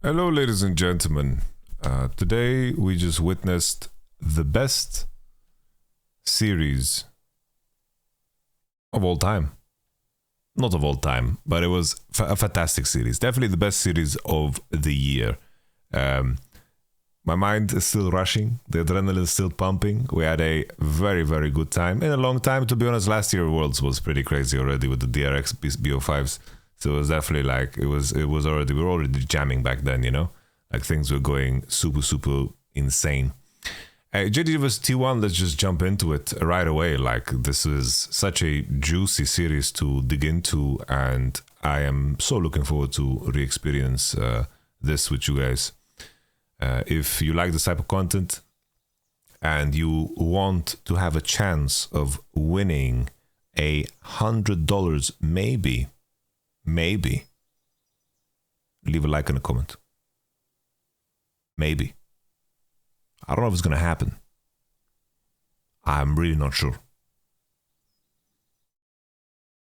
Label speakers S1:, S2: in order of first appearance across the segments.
S1: Hello, ladies and gentlemen. Today we just witnessed the best series of all time. Not of all time, but it was a fantastic series. Definitely the best series of the year. My mind is still rushing. The adrenaline is still pumping. We had a very, very good time. In a long time, to be honest, last year Worlds was pretty crazy already with the DRX BO5s. So it was definitely like, we were already jamming back then, you know? Like things were going super, super insane. JDG vs T1, let's just jump into it right away. Like, this is such a juicy series to dig into, and I am so looking forward to re-experience this with you guys. If you like this type of content and you want to have a chance of winning $100, maybe, leave a like and a comment. Maybe. I don't know if it's going to happen. I'm really not sure.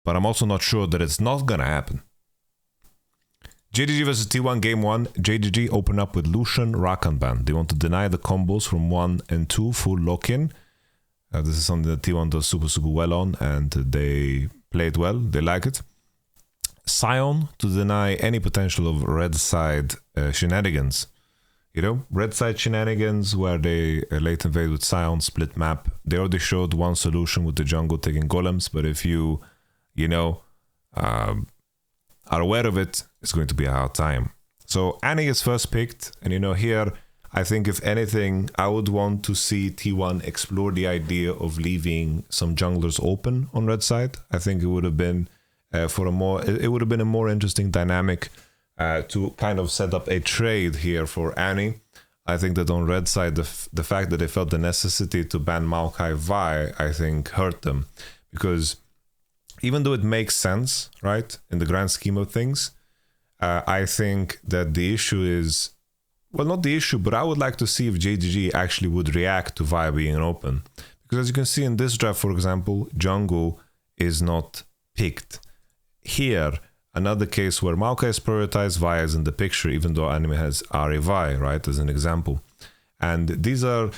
S1: But I'm also not sure that it's not going to happen. JDG vs T1 Game 1. JDG open up with Lucian Rakan ban. They want to deny the combos from 1 and 2 full lock-in. This is something that T1 does super, super well on, and they play it well. They like it. Sion to deny any potential of red side shenanigans. You know, red side shenanigans where they late invade with Sion, split map. They already showed one solution with the jungle taking golems, but if you are aware of it, it's going to be a hard time. So Annie is first picked, and here, I think if anything, I would want to see T1 explore the idea of leaving some junglers open on red side. I think it would have been a more interesting dynamic to kind of set up a trade here for Annie. I think that on red side, the fact that they felt the necessity to ban Maokai Vi, I think hurt them, because even though it makes sense, right, in the grand scheme of things, I think that the issue is, well, not the issue, but I would like to see if JDG actually would react to Vi being open. Because as you can see in this draft, for example, jungle is not picked. Here, another case where Maokai is prioritized, Vi is in the picture, even though anime has Ari Vi, right, as an example. And these are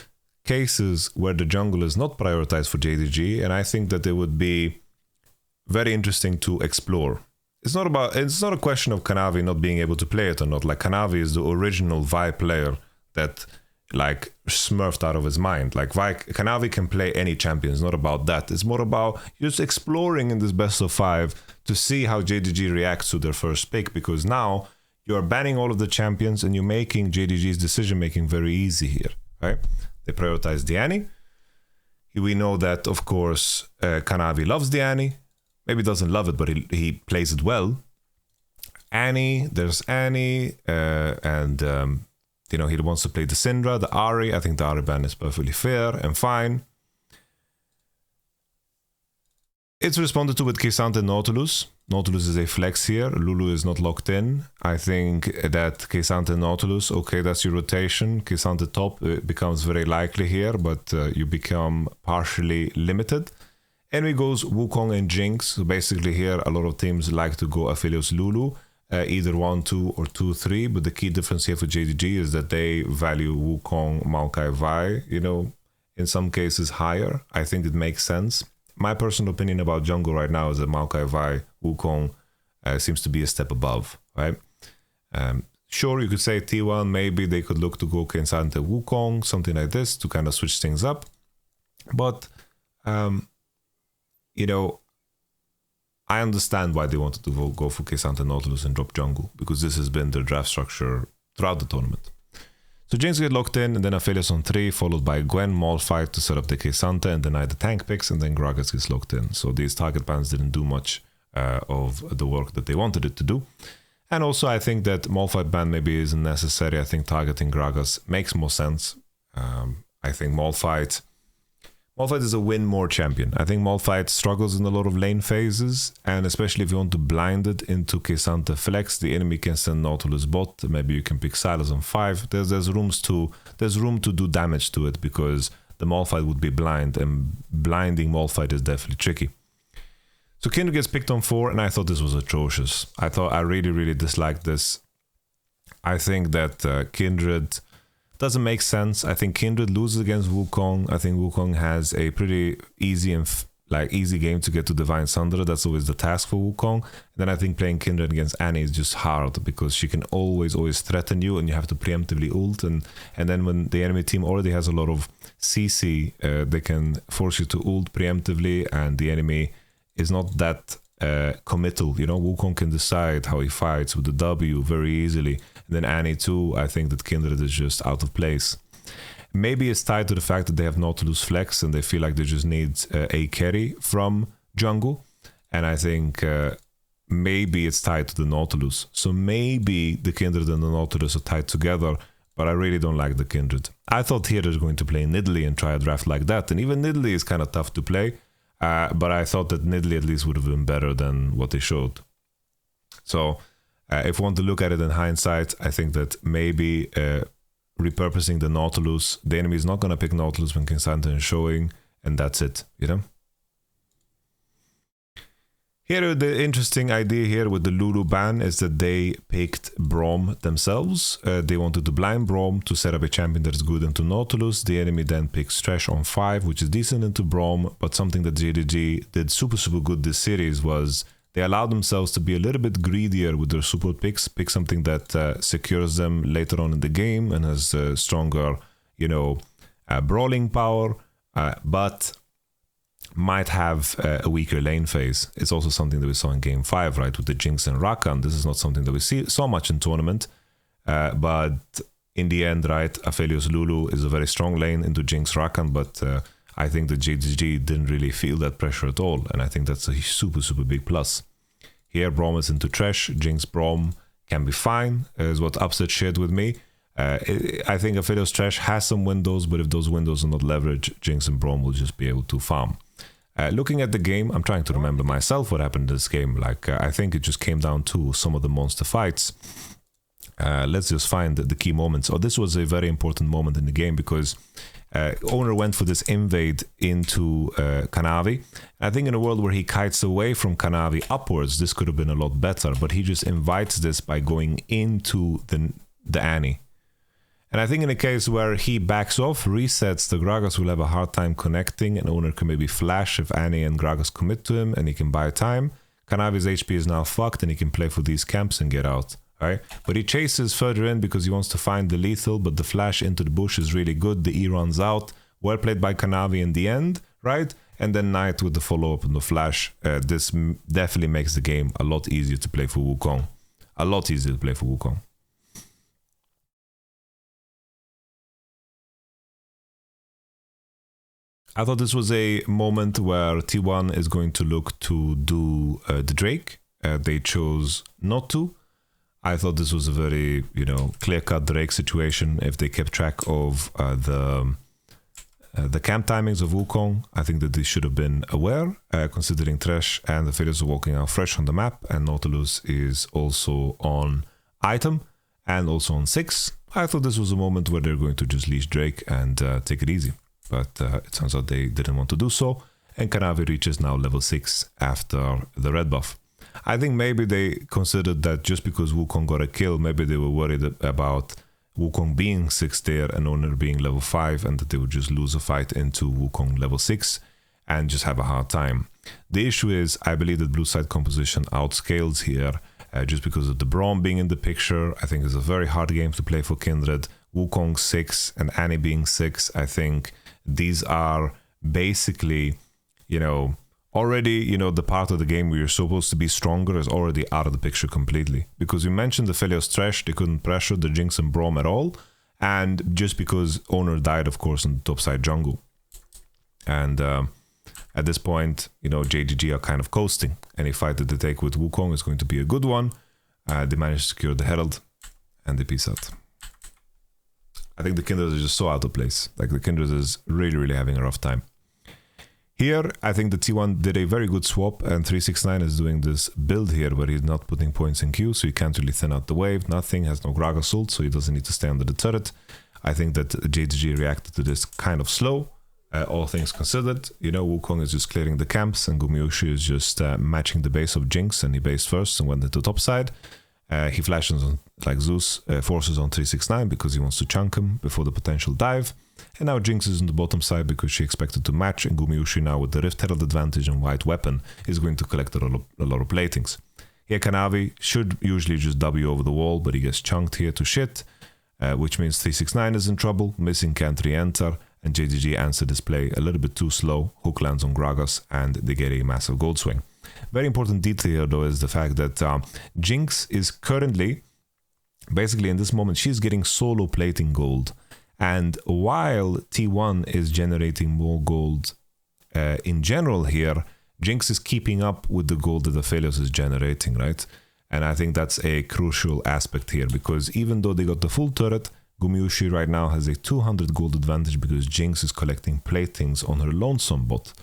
S1: cases where the jungle is not prioritized for JDG, and I think that it would be very interesting to explore. It's not a question of Kanavi not being able to play it or not. Like, Kanavi is the original Vi player that like smurfed out of his mind. Like, Kanavi can play any champion. It's not about that. It's more about just exploring in this best of 5 to see how JDG reacts to their first pick, because now you're banning all of the champions and you're making JDG's decision making very easy here, right? They prioritize the Annie. We know that, of course, Kanavi loves the Annie. Maybe doesn't love it, but he plays it well. Annie, there's Annie, and he wants to play the Syndra, the Ahri. I think the Ahri ban is perfectly fair and fine. It's responded to with K'Sante and Nautilus. Nautilus is a flex here. Lulu is not locked in. I think that K'Sante and Nautilus, okay, that's your rotation. K'Sante top becomes very likely here, but you become partially limited. And we goes Wukong and Jinx. So basically here, a lot of teams like to go Aphelios Lulu, either 1-2 or 2-3. But the key difference here for JDG is that they value Wukong, Maokai Vi, in some cases higher. I think it makes sense. My personal opinion about jungle right now is that Maokai Vi, Wukong seems to be a step above, right? Sure, you could say T1, maybe they could look to go K'Sante Wukong, something like this, to kind of switch things up. But I understand why they wanted to go for K'Sante Nautilus and drop jungle, because this has been their draft structure throughout the tournament. So Jinx get locked in, and then Aphelios on 3, followed by Gwen, Malphite to set up the K'Sante and deny the tank picks, and then Gragas gets locked in. So these target bans didn't do much of the work that they wanted it to do. And also I think that Malphite ban maybe isn't necessary. I think targeting Gragas makes more sense. I think Malphite is a win more champion. I think Malphite struggles in a lot of lane phases, and especially if you want to blind it into K'Sante flex, the enemy can send Nautilus bot. Maybe you can pick Silas on 5. There's room to do damage to it, because the Malphite would be blind, and blinding Malphite is definitely tricky. So Kindred gets picked on 4, and I thought this was atrocious. I really, really disliked this. I think that Kindred doesn't make sense. I think Kindred loses against Wukong. I think Wukong has a pretty easy and easy game to get to Divine Sunder. That's always the task for Wukong. And then I think playing Kindred against Annie is just hard because she can always threaten you, and you have to preemptively ult. And then when the enemy team already has a lot of CC, they can force you to ult preemptively, and the enemy is not that committal. You know, Wukong can decide how he fights with the W very easily. And then Annie too, I think that Kindred is just out of place. Maybe it's tied to the fact that they have Nautilus Flex and they feel like they just need a carry from jungle. And I think maybe it's tied to the Nautilus. So maybe the Kindred and the Nautilus are tied together, but I really don't like the Kindred. I thought here they're going to play Nidalee and try a draft like that. And even Nidalee is kind of tough to play, but I thought that Nidalee at least would have been better than what they showed. So if we want to look at it in hindsight, I think that maybe repurposing the Nautilus, the enemy is not going to pick Nautilus when King Santan is showing, and that's it, you know? Here, the interesting idea here with the Lulu ban is that they picked Braum themselves. They wanted to blind Braum to set up a champion that's good into Nautilus. The enemy then picks Thresh on 5, which is decent into Braum, but something that JDG did super good this series was they allowed themselves to be a little bit greedier with their support picks, pick something that secures them later on in the game and has stronger, you know, brawling power, but might have a weaker lane phase. It's also something that we saw in Game 5, right, with the Jinx and Rakan. This is not something that we see so much in tournament, but in the end, right, Aphelios Lulu is a very strong lane into Jinx Rakan, but I think the JDG didn't really feel that pressure at all, and I think that's a super big plus. Here, Braum is into Thresh. Jinx Braum can be fine, is what Upset shared with me. I think Aphelios Thresh has some windows, but if those windows are not leveraged, Jinx and Braum will just be able to farm. Looking at the game, I'm trying to remember myself what happened in this game. Like, I think it just came down to some of the monster fights. Let's just find the key moments. Oh, this was a very important moment in the game because Owner went for this invade into Kanavi. I think in a world where he kites away from Kanavi upwards, this could have been a lot better, but he just invites this by going into the Annie. And I think in a case where he backs off, resets, the Gragas will have a hard time connecting, and Owner can maybe flash if Annie and Gragas commit to him, and he can buy time. Kanavi's HP is now fucked, and he can play for these camps and get out. Right? But he chases further in because he wants to find the lethal, but the flash into the bush is really good. The E runs out. Well played by Kanavi in the end, right? And then Knight with the follow-up and the flash. This definitely makes the game a lot easier to play for Wukong. A lot easier to play for Wukong. I thought this was a moment where T1 is going to look to do the Drake. They chose not to. I thought this was a very, you know, clear-cut Drake situation. If they kept track of the camp timings of Wukong, I think that they should have been aware, considering Thresh and the Aphelios are walking out fresh on the map, and Nautilus is also on item and also on 6. I thought this was a moment where they're going to just leash Drake and take it easy. But it turns out they didn't want to do so, and Kanavi reaches now level 6 after the red buff. I think maybe they considered that just because Wukong got a kill, maybe they were worried about Wukong being 6 there and Owner being level 5, and that they would just lose a fight into Wukong level 6 and just have a hard time. The issue is, I believe that blue side composition outscales here just because of the Braum being in the picture. I think it's a very hard game to play for Kindred. Wukong 6 and Annie being 6, I think these are basically, you know, already, you know, the part of the game where you're supposed to be stronger is already out of the picture completely. Because you mentioned the Aphelios Thresh, they couldn't pressure the Jinx and Braum at all. And just because Owner died, of course, on the topside jungle. And at this point, you know, JDG are kind of coasting. Any fight that they take with Wukong is going to be a good one. They managed to secure the Herald, and they peace out. I think the Kindred is just so out of place. Like, the Kindred is really having a rough time. Here, I think the T1 did a very good swap, and 369 is doing this build here where he's not putting points in queue, so he can't really thin out the wave, nothing, has no Gragas ult, so he doesn't need to stay under the turret. I think that JDG reacted to this kind of slow, all things considered. You know, Wukong is just clearing the camps, and Gumiushi is just matching the base of Jinx, and he based first and went into top side. He flashes on like Zeus, forces on 369 because he wants to chunk him before the potential dive. And now Jinx is on the bottom side because she expected to match, and Gumayusi now with the Rift Herald advantage and White Weapon is going to collect a lot of platings. Here Kanavi should usually just W over the wall, but he gets chunked here to shit, which means 369 is in trouble, Missing can't re-enter, and JDG answered his play a little bit too slow. Hook lands on Gragas and they get a massive gold swing. Very important detail here though is the fact that Jinx is currently, basically in this moment, she's getting solo plating gold. And while T1 is generating more gold in general here, Jinx is keeping up with the gold that the Aphelios is generating, right? And I think that's a crucial aspect here, because even though they got the full turret, Gumayusi right now has a 200 gold advantage because Jinx is collecting platings on her lonesome bot.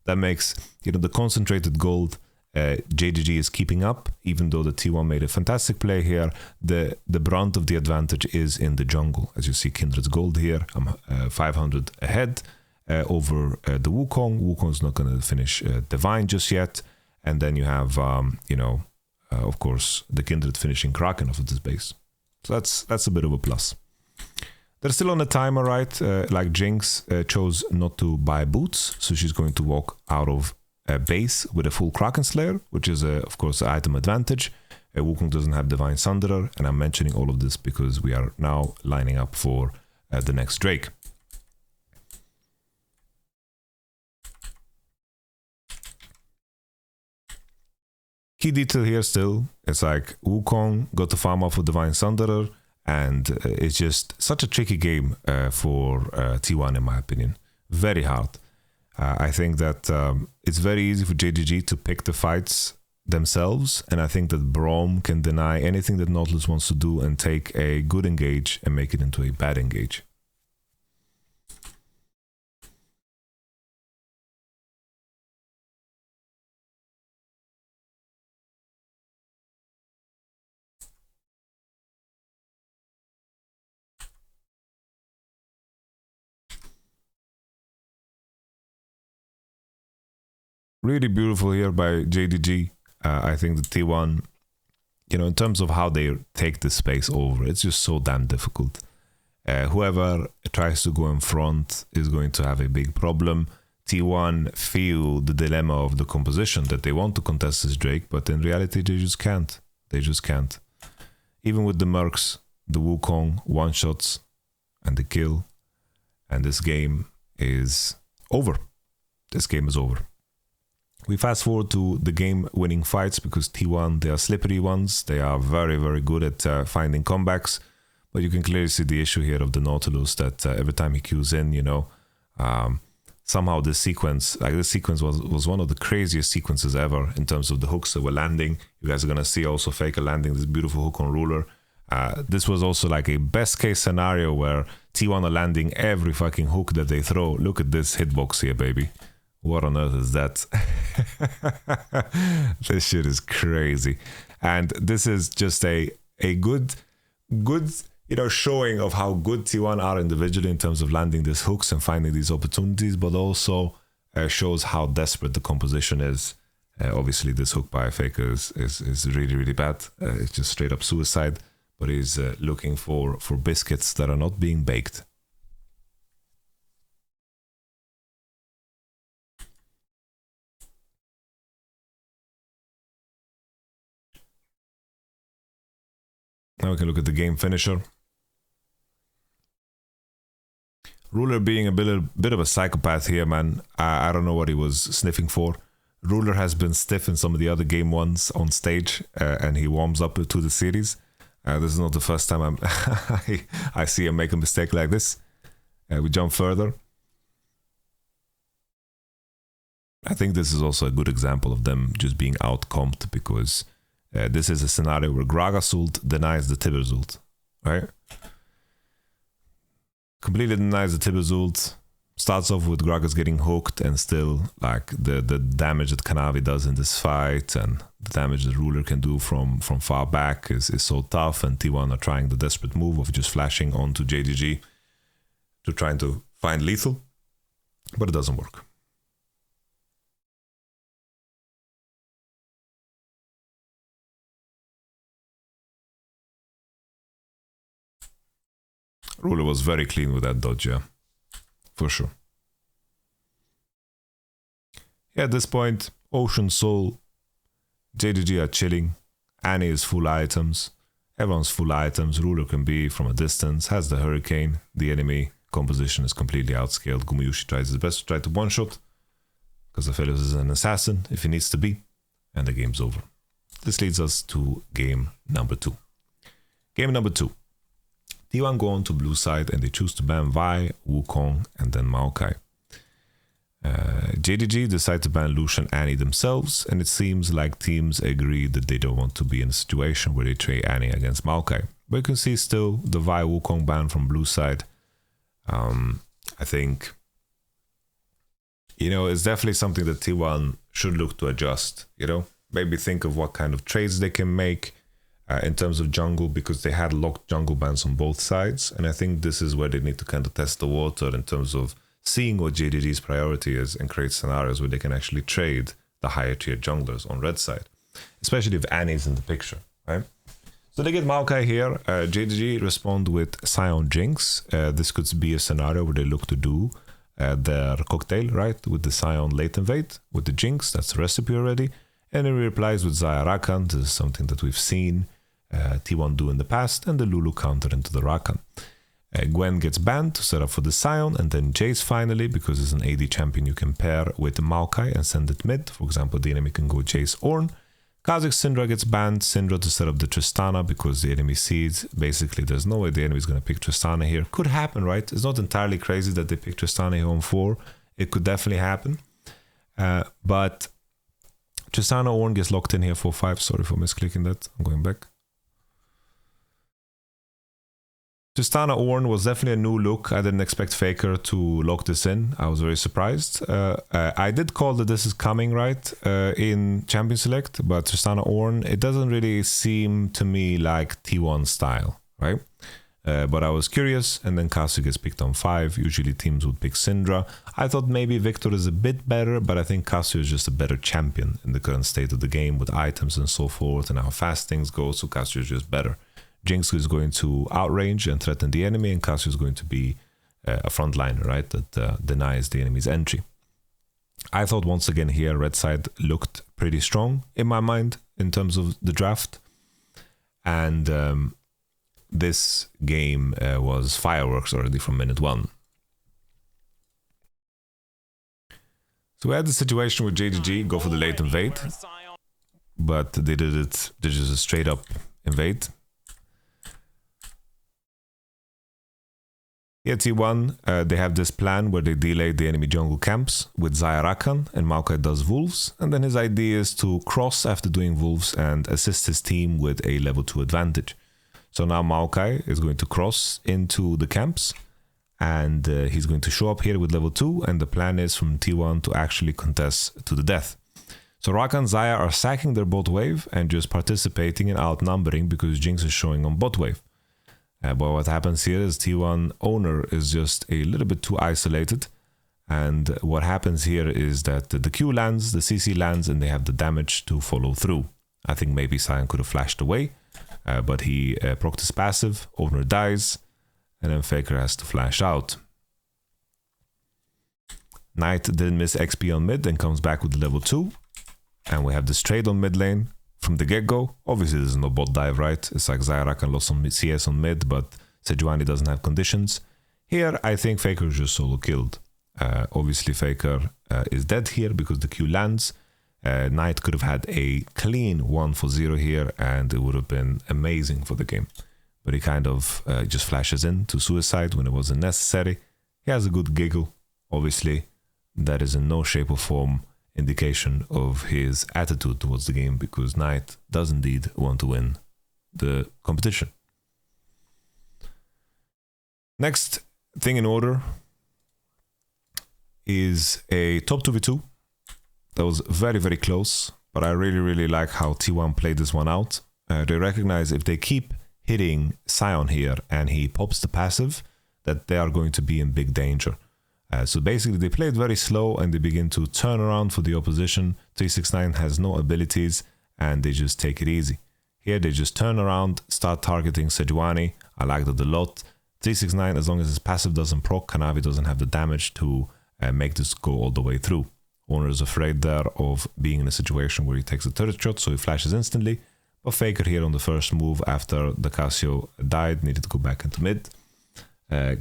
S1: That makes, you know, the concentrated gold JDG is keeping up, even though the T1 made a fantastic play here. The brunt of the advantage is in the jungle. As you see, Kindred's gold here. I'm 500 ahead over the Wukong. Wukong's not going to finish Divine just yet. And then you have, you know, of course, the Kindred finishing Kraken off of this base. So that's a bit of a plus. They're still on the timer, right? Like Jinx chose not to buy boots, so she's going to walk out of a base with a full Kraken Slayer, which is, of course, an item advantage. Wukong doesn't have Divine Sunderer, and I'm mentioning all of this because we are now lining up for the next Drake. Key detail here still, it's like Wukong got the farm off with Divine Sunderer, and it's just such a tricky game for T1 in my opinion. Very hard. I think that it's very easy for JDG to pick the fights themselves, and I think that Braum can deny anything that Nautilus wants to do and take a good engage and make it into a bad engage. Really beautiful here by JDG. I think the T1, you know, in terms of how they take this space over, it's just so damn difficult. Whoever tries to go in front is going to have a big problem. T1 feel the dilemma of the composition that they want to contest this Drake, but in reality they just can't. They just can't. Even with the Mercs, the Wukong one-shots and the kill, and this game is over. This game is over. We fast forward to the game-winning fights because T1, they are slippery ones. They are very, very good at finding comebacks. But you can clearly see the issue here of the Nautilus that every time he queues in, you know, somehow this sequence, like this sequence was one of the craziest sequences ever in terms of the hooks that were landing. You guys are going to see also Faker landing this beautiful hook on Ruler. This was also like a best case scenario where T1 are landing every fucking hook that they throw. Look at this hitbox here, baby. What on earth is that? This shit is crazy. And this is just a good, you know, showing of how good T1 are individually in terms of landing these hooks and finding these opportunities, but also shows how desperate the composition is. Obviously, this hook by Faker is really, really bad. It's just straight up suicide, but he's looking for biscuits that are not being baked. Now we can look at the game finisher. Ruler being a bit of a psychopath here, man. I don't know what he was sniffing for. Ruler has been stiff in some of the other game ones on stage, and he warms up to the series. This is not the first time I see him make a mistake like this. We jump further. I think this is also a good example of them just being outcomped because this is a scenario where Gragas ult denies the Tibbers ult, right? Completely denies the Tibbers ult. Starts off with Gragas getting hooked and still like the damage that Kanavi does in this fight and the damage that Ruler can do from far back is so tough, and T1 are trying the desperate move of just flashing onto JDG to trying to find lethal, but it doesn't work. Ruler was very clean with that dodge, yeah. For sure. Yeah, at this point, Ocean Soul, JDG are chilling. Annie is full items. Everyone's full items. Ruler can be from a distance, has the Hurricane. The enemy composition is completely outscaled. Gumuyushi tries his best to try to one-shot, because Aphelios is an assassin if he needs to be, and the game's over. This leads us to game number 2. Game number 2. T1 go on to blue side and they choose to ban Vi, Wukong, and then Maokai. JDG decide to ban Lucian Annie themselves, and it seems like teams agree that they don't want to be in a situation where they trade Annie against Maokai. But you can see still the Vi Wukong ban from blue side. I think, you know, it's definitely something that T1 should look to adjust, you know? Maybe think of what kind of trades they can make in terms of jungle, because they had locked jungle bans on both sides. And I think this is where they need to kind of test the water in terms of seeing what JDG's priority is and create scenarios where they can actually trade the higher tier junglers on red side, especially if Annie's in the picture, right? So they get Maokai here. JDG respond with Scion Jinx. This could be a scenario where they look to do their cocktail, right? With the Scion late invade, with the Jinx, that's a recipe already. And he replies with Xayah Rakan. This is something that we've seen T1 do in the past, and the Lulu counter into the Rakan. Gwen gets banned to set up for the Scion, and then Jace finally, because it's an AD champion you can pair with Maokai and send it mid. For example, the enemy can go Jace Ornn. Kha'Zix Syndra gets banned, Syndra to set up the Tristana, because the enemy sees, basically there's no way the enemy is going to pick Tristana here. Could happen, right? It's not entirely crazy that they pick Tristana here on 4. It could definitely happen. But Tristana Ornn gets locked in here for 5. Sorry for misclicking that. I'm going back. Tristana Ornn was definitely a new look. I didn't expect Faker to lock this in. I was very surprised. I did call that this is coming, right, in Champion Select, but Tristana Ornn, it doesn't really seem to me like T1 style, right? But I was curious, and then Cassio gets picked on 5. Usually teams would pick Syndra. I thought maybe Victor is a bit better, but I think Cassio is just a better champion in the current state of the game with items and so forth and how fast things go, so Cassio is just better. Jinx is going to outrange and threaten the enemy, and Cassio is going to be a frontliner, right, that denies the enemy's entry. I thought once again here red side looked pretty strong in my mind in terms of the draft, and this game was fireworks already from minute 1. So we had the situation where JDG go for the late invade, but they did it, they just a straight up invade. Here T1, they have this plan where they delay the enemy jungle camps with Xayah Rakan, and Maokai does Wolves, and then his idea is to cross after doing Wolves and assist his team with a level 2 advantage. So now Maokai is going to cross into the camps, and he's going to show up here with level 2, and the plan is from T1 to actually contest to the death. So Rakan and Xayah are sacking their bot wave and just participating in outnumbering because Jinx is showing on bot wave. But what happens here is T1 owner is just a little bit too isolated, and what happens here is that the Q lands, the CC lands, and they have the damage to follow through. I think maybe Sion could have flashed away, but he procced his passive, owner dies, and then Faker has to flash out. Knight didn't miss XP on mid and comes back with level 2, and we have this trade on mid lane. From the get-go, obviously there's no bot dive, right? It's like Xayah Rakan lost some CS on mid, but Sejuani doesn't have conditions. Here, I think Faker is just solo killed. Obviously, Faker is dead here because the Q lands. Knight could have had a clean 1 for 0 here, and it would have been amazing for the game. But he kind of just flashes in to suicide when it wasn't necessary. He has a good giggle. Obviously, that is in no shape or form indication of his attitude towards the game, because Knight does indeed want to win the competition. Next thing in order is a top 2v2 that was very, very close, but I really like how T1 played this one out. They recognize if they keep hitting Sion here and he pops the passive, that they are going to be in big danger. So basically they played very slow and they begin to turn around for the opposition. 369 has no abilities and they just take it easy. Here they just turn around, start targeting Sejuani. I like that a lot. 369, as long as his passive doesn't proc, Kanavi doesn't have the damage to make this go all the way through. Owner is afraid there of being in a situation where he takes a turret shot, so he flashes instantly. But Faker here on the first move after the Casio died, needed to go back into mid,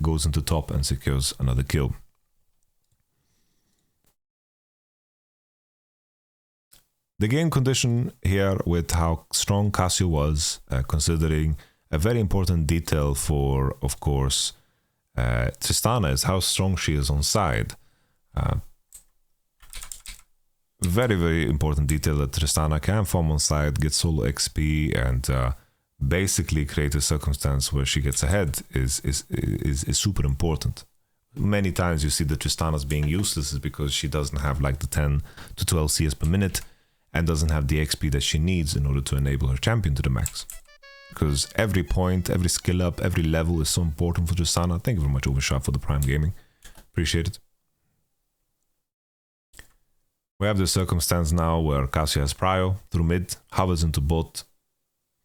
S1: goes into top and secures another kill. The game condition here with how strong Casio was, considering a very important detail for, of course, Tristana is how strong she is on side. Very, very important detail that Tristana can farm on side, get solo XP, and basically create a circumstance where she gets ahead is super important. Many times you see that Tristana's being useless is because she doesn't have like the 10 to 12 CS per minute and doesn't have the XP that she needs in order to enable her champion to the max. Because every point, every skill up, every level is so important for Tristana. Thank you very much, Overshot, for the Prime Gaming. Appreciate it. We have the circumstance now where Casio has prio through mid, hovers into bot,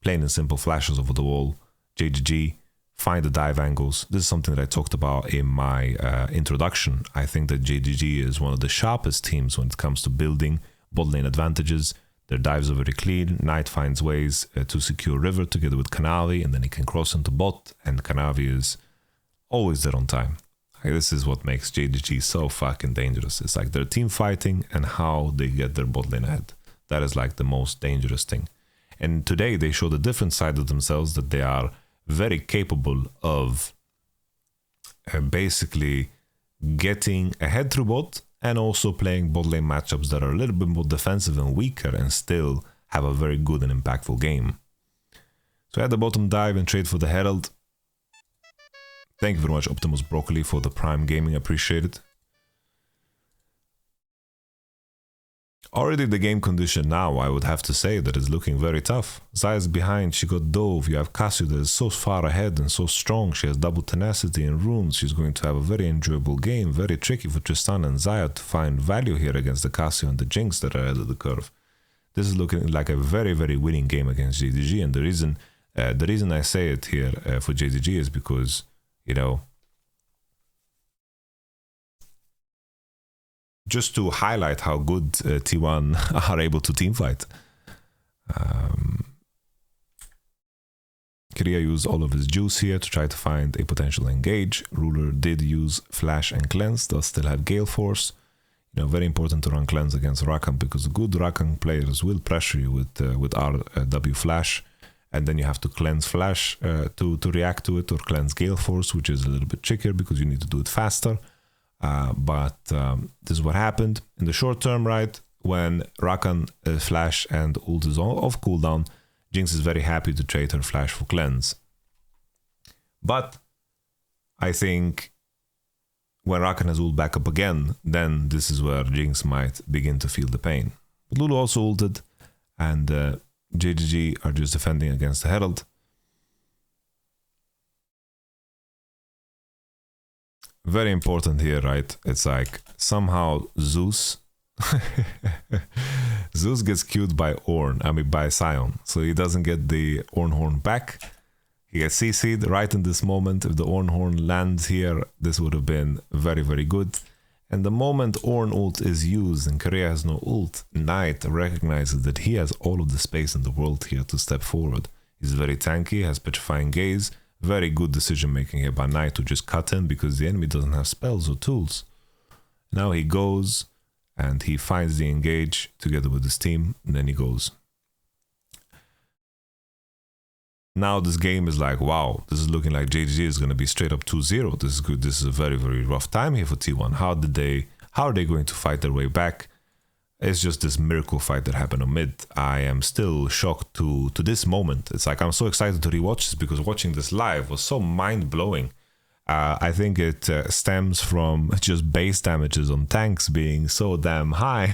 S1: plain and simple flashes over the wall, JDG, find the dive angles. This is something that I talked about in my introduction. I think that JDG is one of the sharpest teams when it comes to building bot lane advantages. Their dives are very clean. Knight finds ways to secure river together with Kanavi, and then he can cross into bot, and Kanavi is always there on time. Like, this is what makes JDG so fucking dangerous. It's like their team fighting and how they get their bot lane ahead. That is like the most dangerous thing. And today they showed a different side of themselves, that they are very capable of basically getting ahead through bot and also playing bot lane matchups that are a little bit more defensive and weaker and still have a very good and impactful game. So at the bottom dive and trade for the Herald. Thank you very much, Optimus Broccoli, for the Prime Gaming. Appreciate it. Already the game condition now, I would have to say that is looking very tough. Zaya's behind, she got Dove, you have Casio that is so far ahead and so strong, she has double tenacity and runes, she's going to have a very enjoyable game, very tricky for Tristana and Zaya to find value here against the Casio and the Jinx that are ahead of the curve. This is looking like a very, very winning game against JDG, and the reason I say it here for JDG is because, you know, just to highlight how good T1 are able to teamfight. Korea used all of his juice here to try to find a potential engage. Ruler did use Flash and Cleanse, does still have Gale Force. You know, very important to run Cleanse against Rakan, because good Rakan players will pressure you with RW Flash, and then you have to Cleanse Flash to react to it, or Cleanse Gale Force, which is a little bit trickier because you need to do it faster. But this is what happened in the short term, right? When Rakan Flash and ult is off cooldown, Jinx is very happy to trade her Flash for Cleanse. But I think when Rakan has ult back up again, then this is where Jinx might begin to feel the pain. But Lulu also ulted, and JDG are just defending against the Herald. Very important here, right? It's like somehow Zeus Zeus gets queued by by Sion, so he doesn't get the Ornn Horn back. He gets CC'd right in this moment. If the Ornn Horn lands here, this would have been very, very good. And the moment Ornn ult is used and Korea has no ult, Knight recognizes that he has all of the space in the world here to step forward. He's very tanky, has Petrifying Gaze. Very good decision making here by Knight to just cut in because the enemy doesn't have spells or tools. Now he goes and he finds the engage together with his team, and then he goes. Now this game is like, wow, this is looking like JDG is going to be straight up 2-0. This is good. This is a very, very rough time here for T1. How are they going to fight their way back? It's just this miracle fight that happened on mid. I am still shocked to this moment. It's like I'm so excited to rewatch this because watching this live was so mind-blowing. I think it stems from just base damages on tanks being so damn high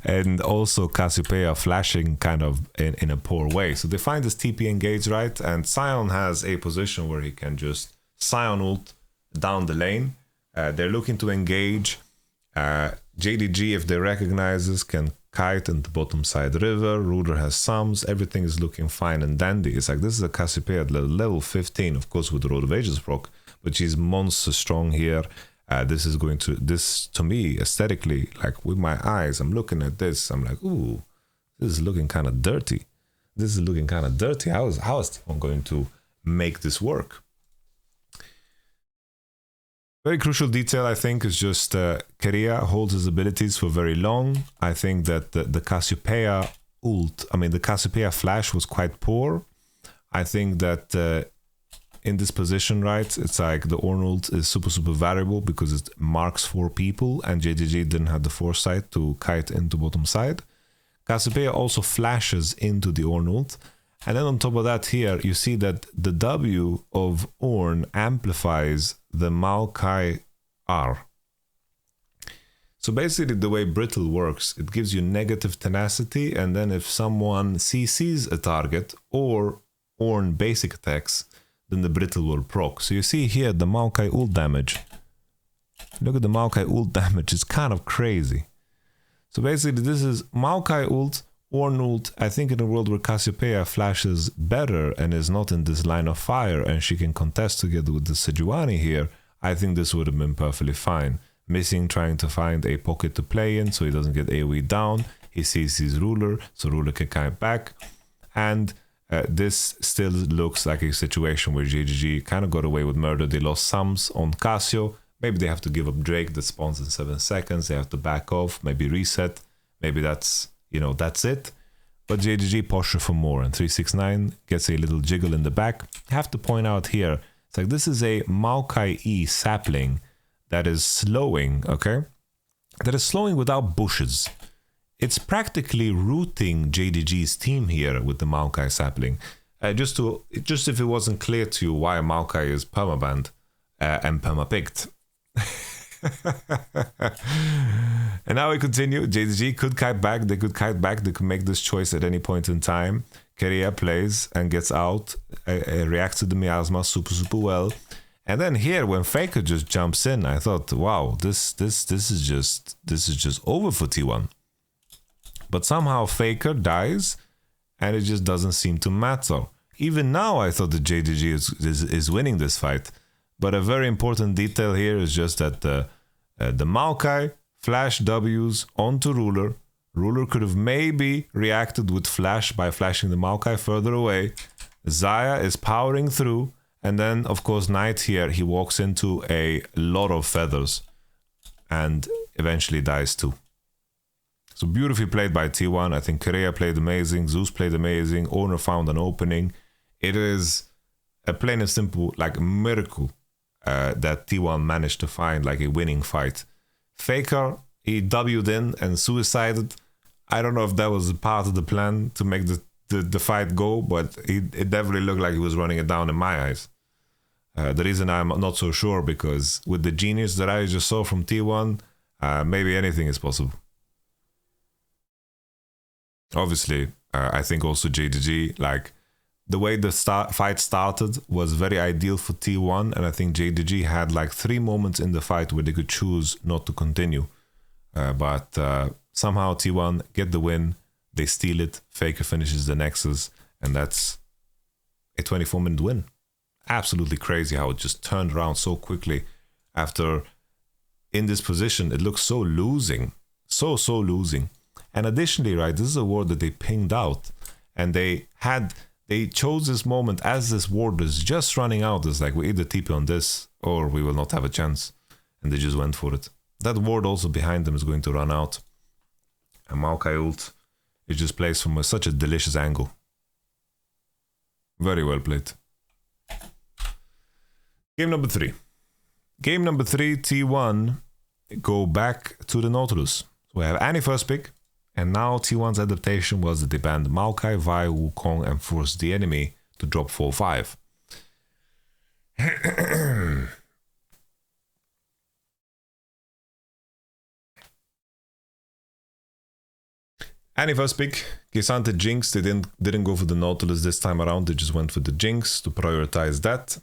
S1: and also Cassiopeia flashing kind of in a poor way. So they find this TP engage, right? And Sion has a position where he can just Sion ult down the lane. They're looking to engage. JDG, if they recognize this, can kite into bottom side river, ruler has sums, everything is looking fine and dandy. It's like, this is a Cassiopeia at level 15, of course with the Road of Ages proc, but she's monster strong here. This is going to, this to me aesthetically, like with my eyes, I'm looking at this, I'm like, ooh, this is looking kind of dirty. This is looking kind of dirty. How is T1 going to make this work? Very crucial detail, I think, is just Keria holds his abilities for very long. I think that the Cassiopeia ult, I mean the Cassiopeia flash was quite poor. I think that in this position, right, it's like the Ornn ult is super variable because it marks 4 people and JDG didn't have the foresight to kite into bottom side. Cassiopeia also flashes into the Ornn ult. And then on top of that here, you see that the W of Ornn amplifies the Maokai R. So basically the way Brittle works, it gives you negative tenacity, and then if someone CCs a target or Ornn basic attacks, then the Brittle will proc. So you see here the Maokai ult damage. Look at the Maokai ult damage, it's kind of crazy. So basically this is Maokai ult, Ornn ult. I think in a world where Cassiopeia flashes better and is not in this line of fire and she can contest together with the Sejuani here, I think this would have been perfectly fine. Missing trying to find a pocket to play in so he doesn't get AoE down. He sees his ruler, so ruler can kite back. And this still looks like a situation where JDG kind of got away with murder. They lost sums on Cassio. Maybe they have to give up Drake that spawns in 7 seconds. They have to back off, maybe reset. Maybe that's, you know, that's it. But JDG posture for more, and 369 gets a little jiggle in the back. I have to point out here, it's like this is a Maokai E sapling that is slowing, okay? That is slowing without bushes. It's practically rooting JDG's team here with the Maokai sapling. Just if it wasn't clear to you why Maokai is permabanned and permapicked. And now we continue. JDG could kite back, they could kite back, they could make this choice at any point in time. Keria plays and gets out, reacts to the miasma super well. And then here when Faker just jumps in, I thought, wow, this is just over for T1. But somehow Faker dies and it just doesn't seem to matter. Even now I thought that JDG is winning this fight. But a very important detail here is just that the Maokai flash W's onto ruler. Ruler could have maybe reacted with flash by flashing the Maokai further away. Zaya is powering through, and then of course Knight here, he walks into a lot of feathers and eventually dies too. So beautifully played by T1. I think Keria played amazing, Zeus played amazing, Owner found an opening. It is a plain and simple like miracle that T1 managed to find like a winning fight. Faker, he W'd in and suicided. I don't know if that was part of the plan to make the fight go, but it definitely looked like he was running it down in my eyes. The reason I'm not so sure, because with the genius that I just saw from T1, maybe anything is possible. Obviously, I think also JDG, like the way the fight started was very ideal for T1, and I think JDG had like 3 moments in the fight where they could choose not to continue. But somehow T1 get the win, they steal it, Faker finishes the Nexus, and that's a 24-minute win. Absolutely crazy how it just turned around so quickly after in this position. It looks so losing, so losing. And additionally, right, this is a ward that they pinged out, and they chose this moment as this ward is just running out. It's like, we either TP on this or we will not have a chance, and they just went for it. That ward also behind them is going to run out, and Maokai ult, it just plays from such a delicious angle. Very well played. Game number 3. Game number 3, T1 go back to the Nautilus. So we have Annie first pick, and now T1's adaptation was that they banned Maokai, Vi, Wukong, and forced the enemy to drop 4-5. Annie first pick, Gisante Jinx. They didn't go for the Nautilus this time around, they just went for the Jinx to prioritize that.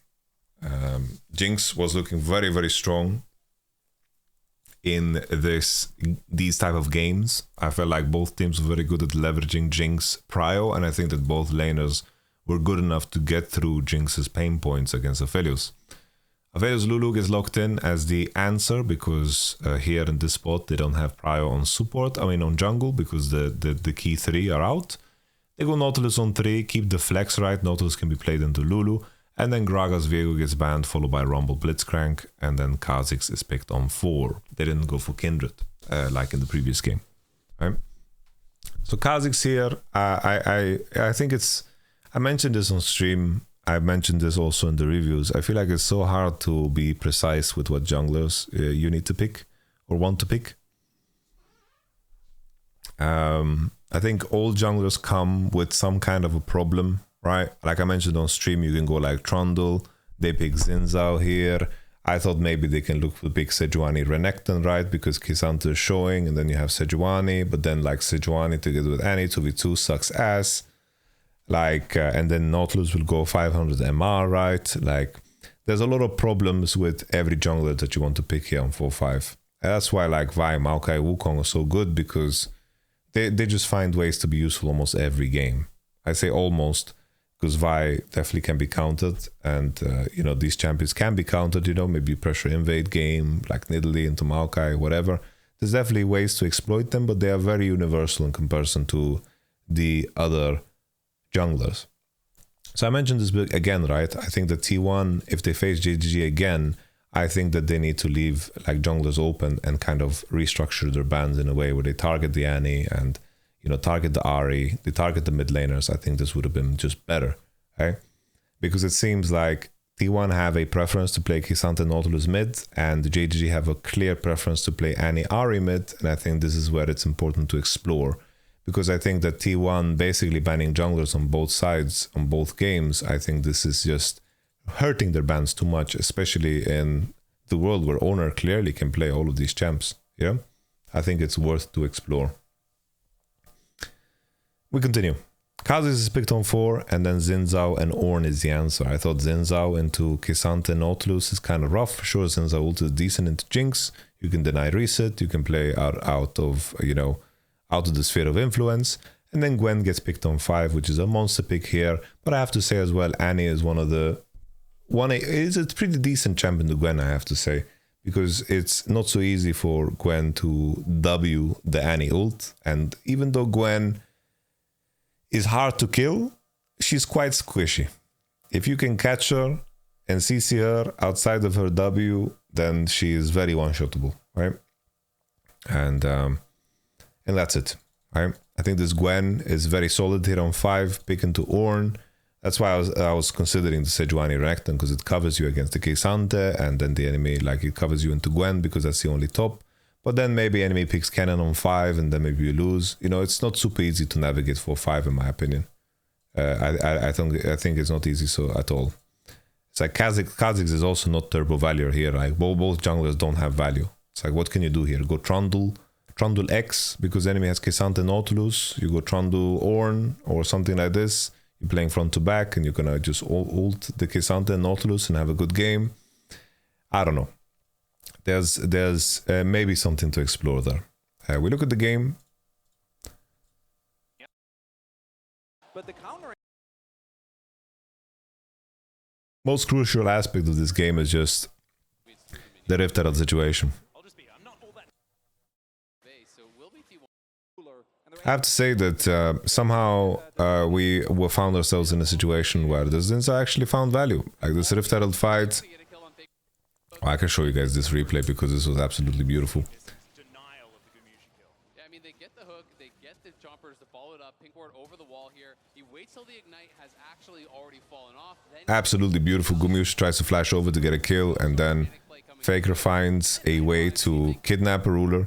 S1: Jinx was looking very strong. in these type of games. I felt like both teams were very good at leveraging Jinx prio, and I think that both laners were good enough to get through Jinx's pain points against Aphelios. Aphelios Lulu gets locked in as the answer because here in this spot they don't have prio on support, I mean on jungle, because the key 3 are out. They go Nautilus on 3, keep the flex right, Nautilus can be played into Lulu, and then Gragas Viego gets banned, followed by Rumble Blitzcrank, and then Kha'Zix is picked on 4. They didn't go for Kindred, like in the previous game. Right? So Kha'Zix here, I think it's... I mentioned this on stream, I mentioned this also in the reviews. I feel like it's so hard to be precise with what junglers you need to pick, or want to pick. I think all junglers come with some kind of a problem, right? Like I mentioned on stream, you can go like Trundle, they pick Xin Zhao here. I thought maybe they can look to pick Sejuani Renekton, right? Because K'Sante is showing, and then you have Sejuani, but then like Sejuani together with Annie, 2v2 sucks ass. Like, and then Nautilus will go 500 MR, right? Like, there's a lot of problems with every jungler that you want to pick here on 4-5. That's why like Vi, Maokai, Wukong are so good, because they just find ways to be useful almost every game. I say almost, because Vi definitely can be countered, and you know, these champions can be countered, you know, maybe pressure invade game, like Nidalee into Maokai, whatever. There's definitely ways to exploit them, but they are very universal in comparison to the other junglers. So I mentioned this again, right? I think that T1, if they face JDG again, I think that they need to leave like junglers open and kind of restructure their bans in a way where they target the Annie and, you know, target the Ahri, they target the mid laners. I think this would have been just better, right? Because it seems like T1 have a preference to play K'Sante Nautilus mid, and the JDG have a clear preference to play Annie Ahri mid, and I think this is where it's important to explore. Because I think that T1 basically banning junglers on both sides, on both games, I think this is just hurting their bans too much, especially in the world where Owner clearly can play all of these champs. Yeah, I think it's worth to explore. We continue. Kha'Zix is picked on 4, and then Xin Zhao and Ornn is the answer. I thought Xin Zhao into K'Sante Nautilus is kind of rough. Sure, Xin Zhao ult is decent into Jinx. You can deny reset. You can play out of, you know, out of the sphere of influence. And then Gwen gets picked on 5, which is a monster pick here. But I have to say as well, Annie is it's a pretty decent champion to Gwen, I have to say. Because it's not so easy for Gwen to W the Annie ult. And even though Gwen is hard to kill, she's quite squishy. If you can catch her and CC her outside of her W, then she is very one-shottable, right? And that's it, right? I think this Gwen is very solid here on 5, pick into Ornn. That's why I was considering the Sejuani Renekton, because it covers you against the K'Sante, and then the enemy, like, it covers you into Gwen because that's the only top. But then maybe enemy picks Cannon on 5, and then maybe you lose. You know, it's not super easy to navigate 4-5 in my opinion. I think it's not easy so at all. It's like Kha'Zix is also not turbo value here. Like both junglers don't have value. It's like, what can you do here? Go Trundle X, because enemy has K'Sante Nautilus. You go Trundle Ornn or something like this. You're playing front to back, and you're gonna just ult the K'Sante Nautilus and have a good game. I don't know. There's maybe something to explore there. We look at the game.
S2: But the counter...
S1: Most crucial aspect of this game is just the Rift Herald situation. I have to say that somehow we found ourselves in a situation where the Zinza actually found value. Like this Rift Herald fight. I can show you guys this replay because this was absolutely beautiful.
S3: Yeah, I mean, they get the hook, they get the jumpers to follow it up. Pinkward over the wall here. He waits till the ignite has actually already fallen off.
S1: Absolutely beautiful. Gumyush tries to flash over to get a kill, and then Faker finds a way to kidnap a Ruler.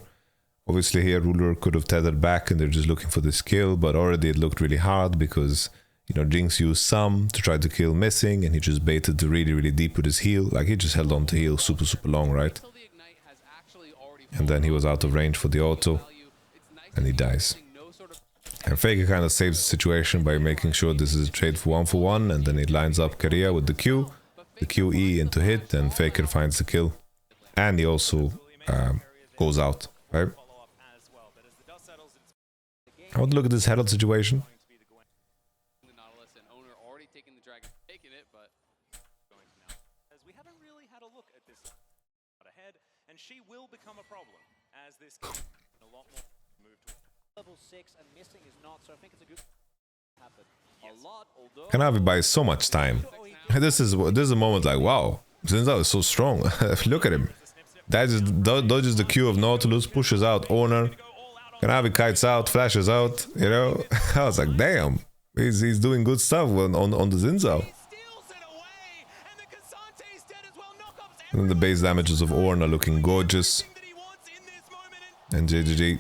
S1: Obviously here Ruler could have tethered back and they're just looking for this kill, but already it looked really hard because, you know, Jinx used some to try to kill missing, and he just baited really deep with his heal. Like he just held on to heal super long, right? And then he was out of range for the auto and he dies. And Faker kind of saves the situation by making sure this is a trade for one, and then he lines up Korea with the Q, the QE into hit, and Faker finds the kill. And he also goes out, right? I would look at this Herald situation.
S3: The Nautilus and owner already taking the dragon, taking it, but going to now.
S4: As we haven't really had a look at this ahead, and she will become a problem as this game a lot more move to
S2: Level 6 and missing is not, so I think it's a good happen. A lot, although
S1: Kanavi buys so much time. This is a moment like, wow, Zinzao is so strong. Look at him. That just dodges the Q of Nautilus, pushes out owner. Kanavi kites out, flashes out, you know. I was like, damn, he's doing good stuff on the Zinzao. And then the base damages of Ornn are looking gorgeous. And JDG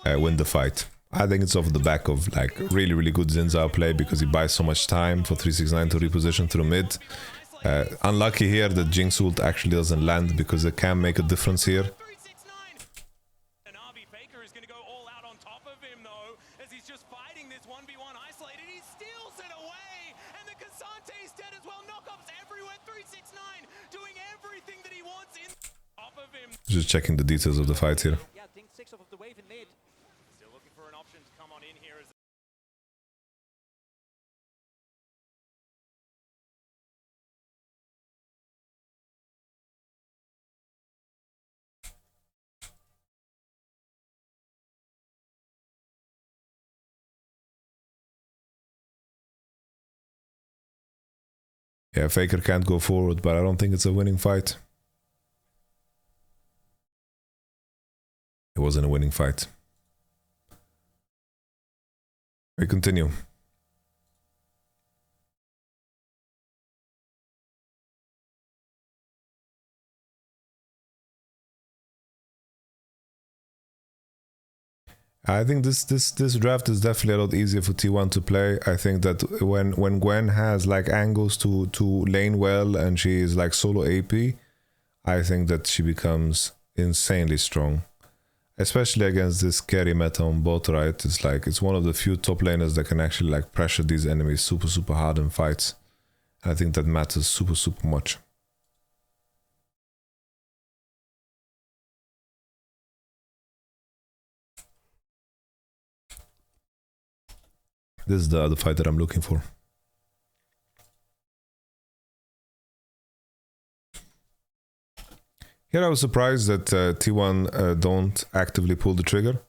S1: win the fight. I think it's off the back of like really good Zinzao play because he buys so much time for 369 to reposition through mid. Unlucky here that Jinx ult actually doesn't land because it can make a difference here. Just checking the details of the fight here.
S2: yeah, I think 6 of the wave in mid.
S4: still looking for an option to come on in here as
S1: Yeah, Faker can't go forward, but I don't think it's a winning fight. It wasn't a winning fight. We continue. I think this draft is definitely a lot easier for T1 to play. I think that when Gwen has like angles to lane well and she is like solo AP, I think that she becomes insanely strong. Especially against this carry meta on bot, right? It's like it's one of the few top laners that can actually like pressure these enemies super hard in fights. I think that matters super much. This is the other fight that I'm looking for. Here I was surprised that T1 don't actively pull the trigger.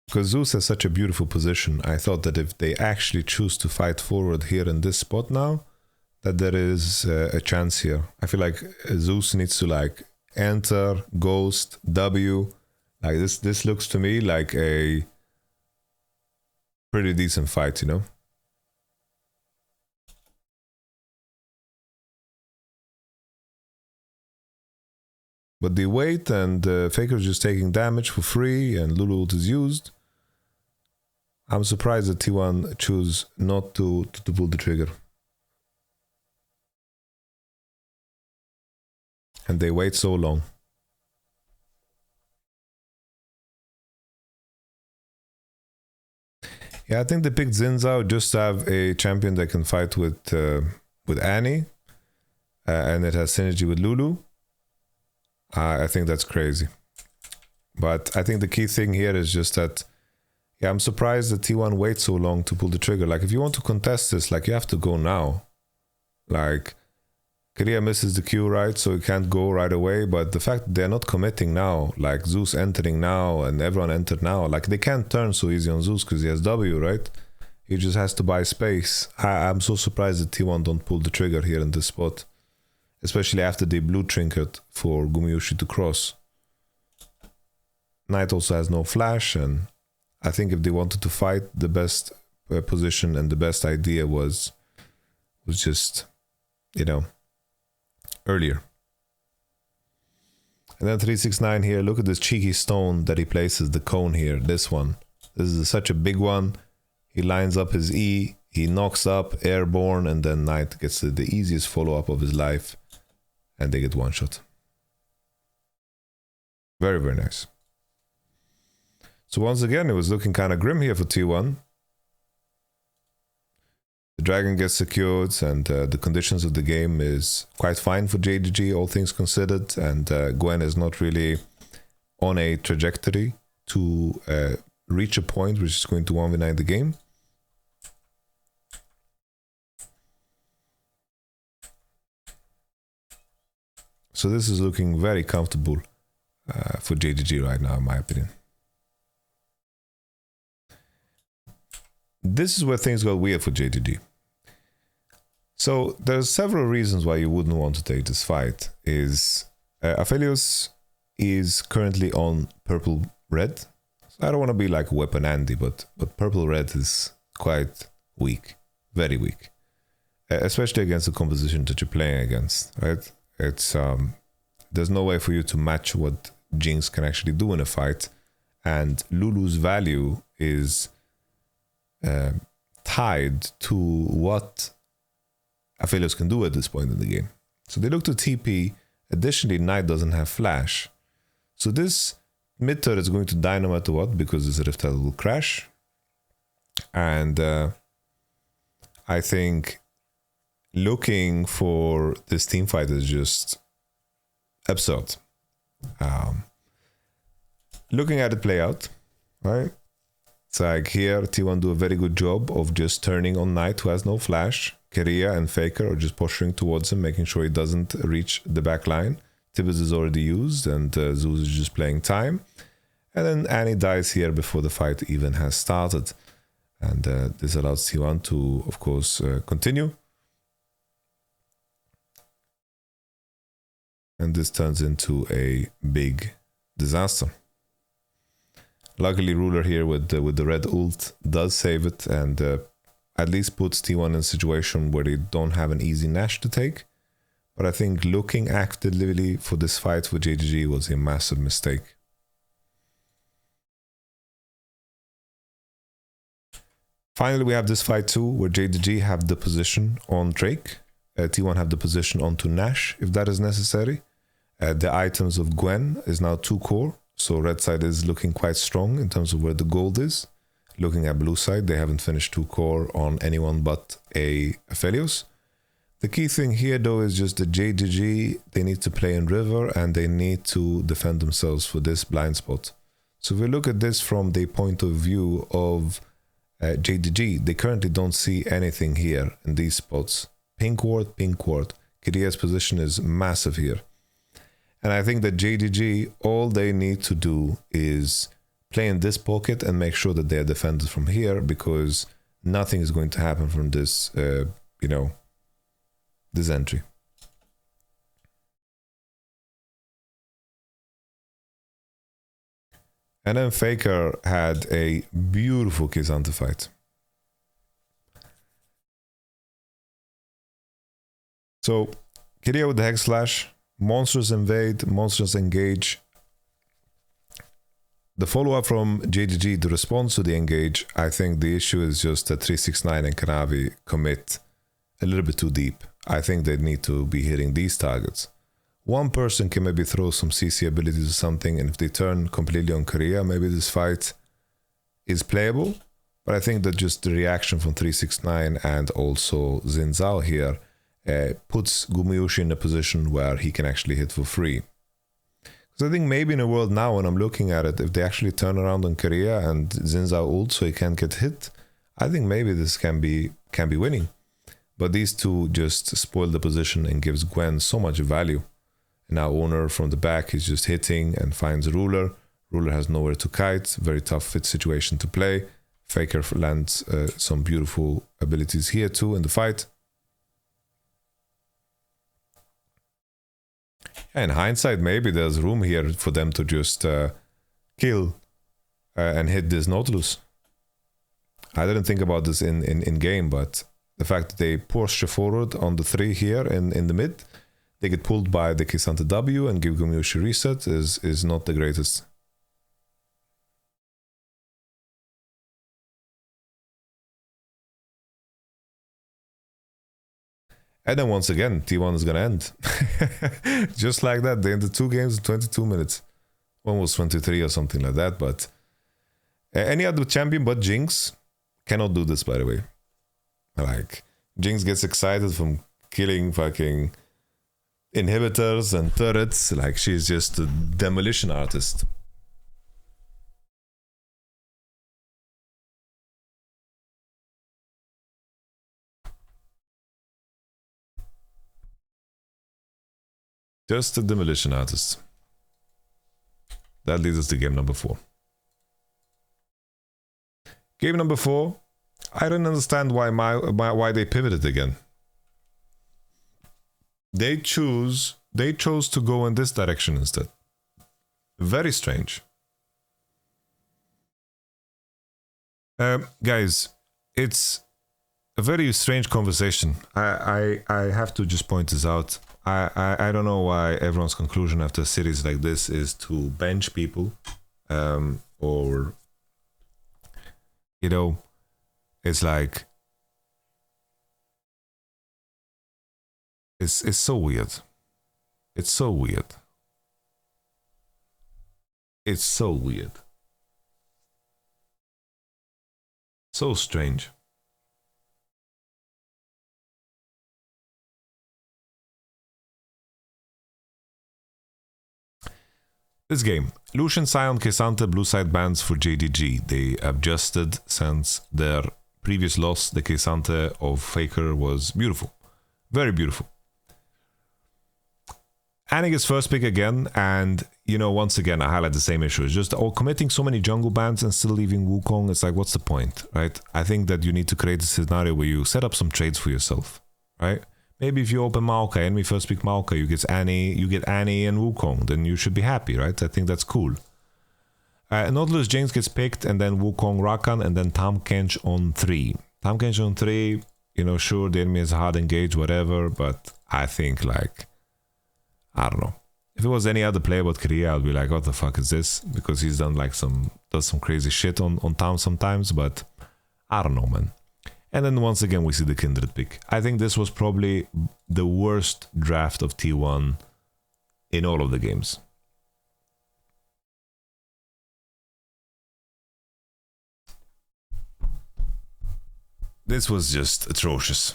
S1: Because Zeus has such a beautiful position. I thought that if they actually choose to fight forward here in this spot now, that there is a chance here. I feel like Zeus needs to like enter, ghost, W. Like this looks to me like a pretty decent fight, you know? But they wait and Faker's just taking damage for free and Lulu ult is used. I'm surprised that T1 choose not to pull the trigger. And they wait so long. Yeah, I think they picked Zinzao just to have a champion that can fight with Annie. And it has synergy with Lulu. I think that's crazy. But I think the key thing here is just that, yeah, I'm surprised that T1 waits so long to pull the trigger. Like, if you want to contest this, like, you have to go now. Like, Korea misses the Q, right? So he can't go right away. But the fact that they're not committing now, like Zeus entering now and everyone entered now, like, they can't turn so easy on Zeus because he has W, right? He just has to buy space. I'm so surprised that T1 don't pull the trigger here in this spot. Especially after the blue trinket for Gumayushi to cross. Knight also has no flash, and I think if they wanted to fight, the best position and the best idea was just, you know, earlier. And then 369 here, look at this cheeky stone that he places, the cone here, this one. This is such a big one. He lines up his E, he knocks up, airborne, and then Knight gets the easiest follow-up of his life. And they get one shot. Very nice. So once again, it was looking kind of grim here for T1. The dragon gets secured, and the conditions of the game is quite fine for JDG, all things considered. And Gwen is not really on a trajectory to reach a point which is going to 1v9 the game. So this is looking very comfortable for JDG right now, in my opinion. This is where things got weird for JDG. So there's several reasons why you wouldn't want to take this fight. Aphelios is currently on purple-red. So I don't want to be like Weapon Andy, but purple-red is quite weak, very weak. Especially against the composition that you're playing against, right? It's there's no way for you to match what Jinx can actually do in a fight, and Lulu's value is tied to what Aphelios can do at this point in the game. So they look to TP. Additionally, Knight doesn't have flash, so this mid turret is going to die no matter what, because this Riptide will crash. And I think looking for this team fight is just absurd. Looking at it play out, right? It's like here, T1 do a very good job of just turning on Knight, who has no flash. Keria and Faker are just pushing towards him, making sure he doesn't reach the back line. Tibbetts is already used, and Zeus is just playing time. And then Annie dies here before the fight even has started. And this allows T1 to, of course, continue. And this turns into a big disaster. Luckily, Ruler here with the red ult does save it, and at least puts T1 in a situation where they don't have an easy Nash to take. But I think looking actively for this fight for JDG was a massive mistake. Finally, we have this fight too, where JDG have the position on Drake. T1 have the position onto Nash, if that is necessary. The items of Gwen is now 2 core, so red side is looking quite strong in terms of where the gold is. Looking at blue side, they haven't finished 2 core on anyone but a Aphelios. The key thing here though is just the JDG, they need to play in river and they need to defend themselves for this blind spot. So if we look at this from the point of view of JDG, they currently don't see anything here in these spots. Pink ward, pink ward. Kiria's position is massive here. And I think that JDG, all they need to do is play in this pocket and make sure that they are defended from here, because nothing is going to happen from this, this entry. And then Faker had a beautiful Kizanta fight. So, Kiria with the Hex Slash, monsters invade, monsters engage. The follow-up from JDG, the response to the engage, I think the issue is just that 369 and Kanavi commit a little bit too deep. I think they need to be hitting these targets. One person can maybe throw some CC abilities or something, and if they turn completely on Korea, maybe this fight is playable. But I think that just the reaction from 369 and also Xin Zhao here puts Gumayushi in a position where he can actually hit for free. Because I think maybe in a world now, when I'm looking at it, if they actually turn around on Korea and Xin Zhao ult so he can't get hit, I think maybe this can be winning. But these two just spoil the position and gives Gwen so much value. And now Owner from the back is just hitting and finds Ruler. Ruler has nowhere to kite. Very tough fit situation to play. Faker lands some beautiful abilities here too in the fight. In hindsight, maybe there's room here for them to just kill and hit this Nautilus. I didn't think about this in game, but the fact that they push forward on the 3 here in the mid, they get pulled by the Kizanta W and give Gumayushi reset is not the greatest. And then once again, T1 is gonna end. Just like that, they ended 2 games in 22 minutes. One was 23 or something like that, but any other champion but Jinx cannot do this, by the way. Like, Jinx gets excited from killing fucking inhibitors and turrets. Like, she's just a demolition artist. Just a demolition artist. That leads us to game number 4. Game number 4, I don't understand why they pivoted again. They chose to go in this direction instead. Very strange. Guys, it's a very strange conversation. I have to just point this out. I don't know why everyone's conclusion after a series like this is to bench people, or, you know, it's like, it's so weird. It's so weird. It's so weird. So strange. This game, Lucian, Sion, K'Sante, blue side bans for JDG. They adjusted since their previous loss. The K'Sante of Faker was beautiful. Very beautiful. Annie gets first pick again, and, you know, once again, I highlight the same issue. It's just committing so many jungle bans and still leaving Wukong. It's like, what's the point, right? I think that you need to create a scenario where you set up some trades for yourself, right? Maybe if you open Maokai, enemy first pick Maokai, you get Annie and Wukong, then you should be happy, right? I think that's cool. Nautilus Jinx gets picked, and then Wukong Rakan, and then Tahm Kench on 3. Tahm Kench on 3, you know, sure, the enemy is hard engaged, whatever, but I think, like, I don't know. If it was any other player but Korea, I'd be like, what the fuck is this? Because he's done like does some crazy shit on Tahm sometimes, but I don't know, man. And then once again, we see the Kindred pick. I think this was probably the worst draft of T1 in all of the games. This was just atrocious.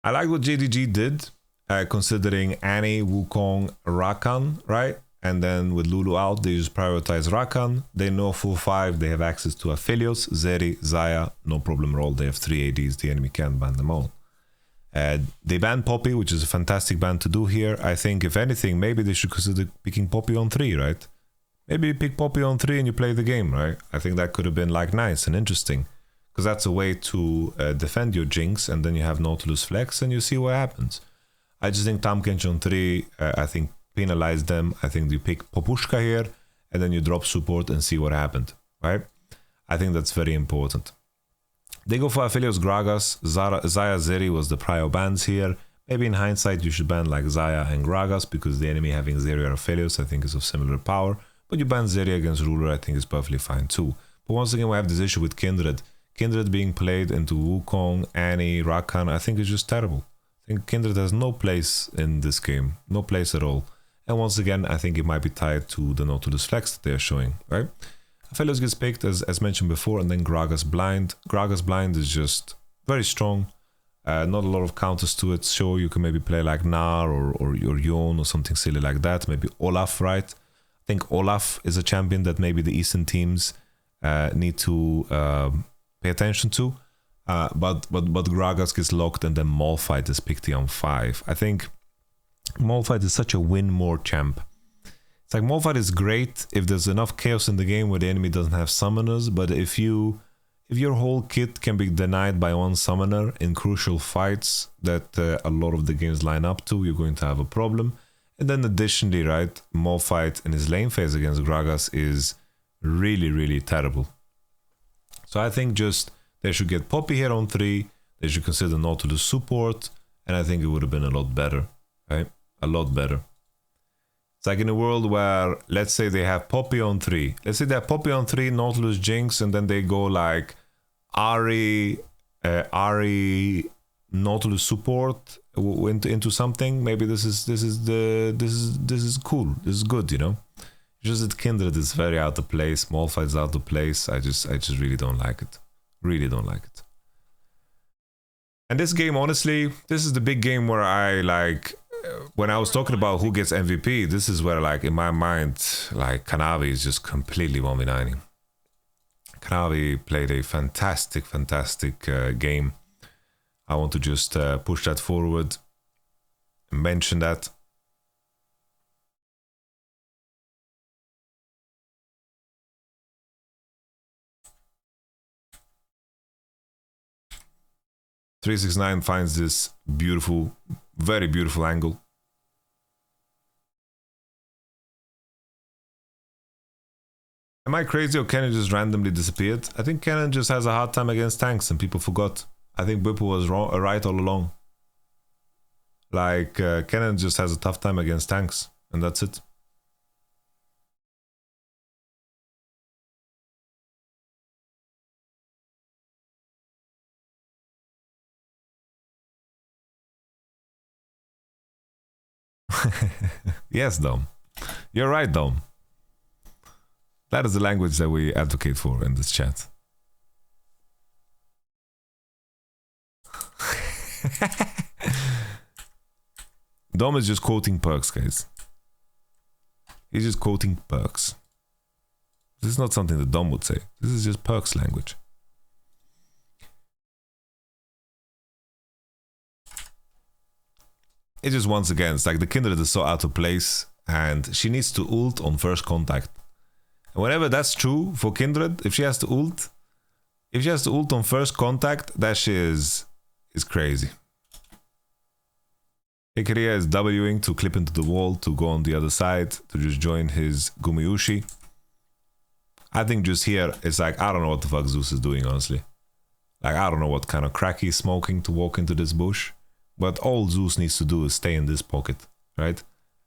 S1: I like what JDG did, considering Annie, Wukong, Rakan, right? And then with Lulu out, they just prioritize Rakan. They know full 5, they have access to Aphelios, Zeri, Xayah, no problem at all. They have 3 ADs, the enemy can't ban them all. They ban Poppy, which is a fantastic ban to do here. I think, if anything, maybe they should consider picking Poppy on 3, right? Maybe you pick Poppy on 3 and you play the game, right? I think that could have been like nice and interesting. Because that's a way to defend your Jinx, and then you have Nautilus Flex and you see what happens. I just think Tahm Kench on 3, I think, penalize them. I think you pick Popushka here, and then you drop support and see what happened, right? I think that's very important. They go for Aphelios, Gragas, Xayah, Zeri was the prior bans here. Maybe in hindsight you should ban like Xayah and Gragas, because the enemy having Zeri or Aphelios I think is of similar power. But you ban Zeri against Ruler, I think is perfectly fine too. But once again, we have this issue with Kindred. Kindred being played into Wukong, Annie, Rakan, I think is just terrible. I think Kindred has no place in this game. No place at all. And once again, I think it might be tied to the Nautilus Flex that they're showing, right? Aphelios gets picked, as mentioned before, and then Gragas Blind. Gragas Blind is just very strong. Not a lot of counters to it. Sure, you can maybe play like Nar or Yon or something silly like that. Maybe Olaf, right? I think Olaf is a champion that maybe the Eastern teams need to pay attention to. But Gragas gets locked, and then Malphite is picked on 5. I think Malphite is such a win more champ. It's like Malphite is great if there's enough chaos in the game where the enemy doesn't have summoners, but if your whole kit can be denied by one summoner in crucial fights that a lot of the games line up to, you're going to have a problem. And then additionally, right, Malphite in his lane phase against Gragas is really, really terrible. So I think just they should get Poppy here on 3, they should consider Nautilus support, and I think it would have been a lot better, right? A lot better. It's like in a world where, let's say they have Poppy on 3. Let's say they have Poppy on 3, Nautilus Jinx, and then they go like Ahri, Nautilus support into something. Maybe this is cool. This is good, you know. Just that Kindred is very out of place. Small fights out of place. I just really don't like it. Really don't like it. And this game, honestly, this is the big game where I like. When I was talking about who gets MVP, this is where, like, in my mind, like, Kanavi is just completely 1v9ing. Kanavi played a fantastic game. I want to just push that forward and mention that. .369 finds this beautiful, very beautiful angle. Am I crazy or Cannon just randomly disappeared? I think Cannon just has a hard time against tanks and people forgot. I think Whipple was wrong, right all along. Like, Cannon just has a tough time against tanks, and that's it. Yes, Dom. You're right, Dom. That is the language that we advocate for in this chat. Dom is just quoting perks, guys. He's just quoting perks. This is not something that Dom would say. This is just perks language. It just, once again, it's like the Kindred is so out of place and she needs to ult on first contact. And whenever that's true for Kindred, if she has to ult on first contact, that shit is crazy. Ikaria is Wing to clip into the wall to go on the other side to just join his Gumiushi. I think just here, it's like, I don't know what the fuck Zeus is doing, honestly. Like, I don't know what kind of crack he's smoking to walk into this bush. But all Zeus needs to do is stay in this pocket, right?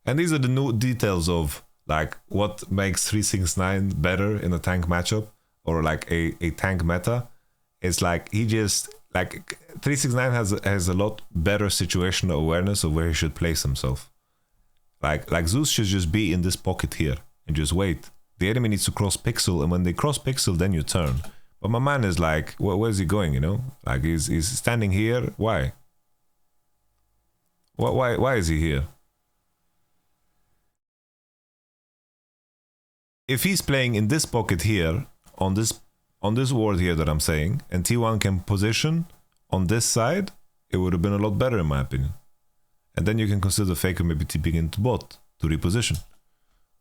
S1: And these are the new details of, like, what makes 369 better in a tank matchup or like a tank meta. It's like he just, like, 369 has a lot better situational awareness of where he should place himself. Like Zeus should just be in this pocket here and just wait. The enemy needs to cross pixel, and when they cross pixel, then you turn. But my man is like, where's he going, you know? Like, he's standing here. Why? Why is he here? If he's playing in this pocket here, on this ward here that I'm saying, and T1 can position on this side, it would have been a lot better in my opinion. And then you can consider Faker maybe tipping into bot to reposition.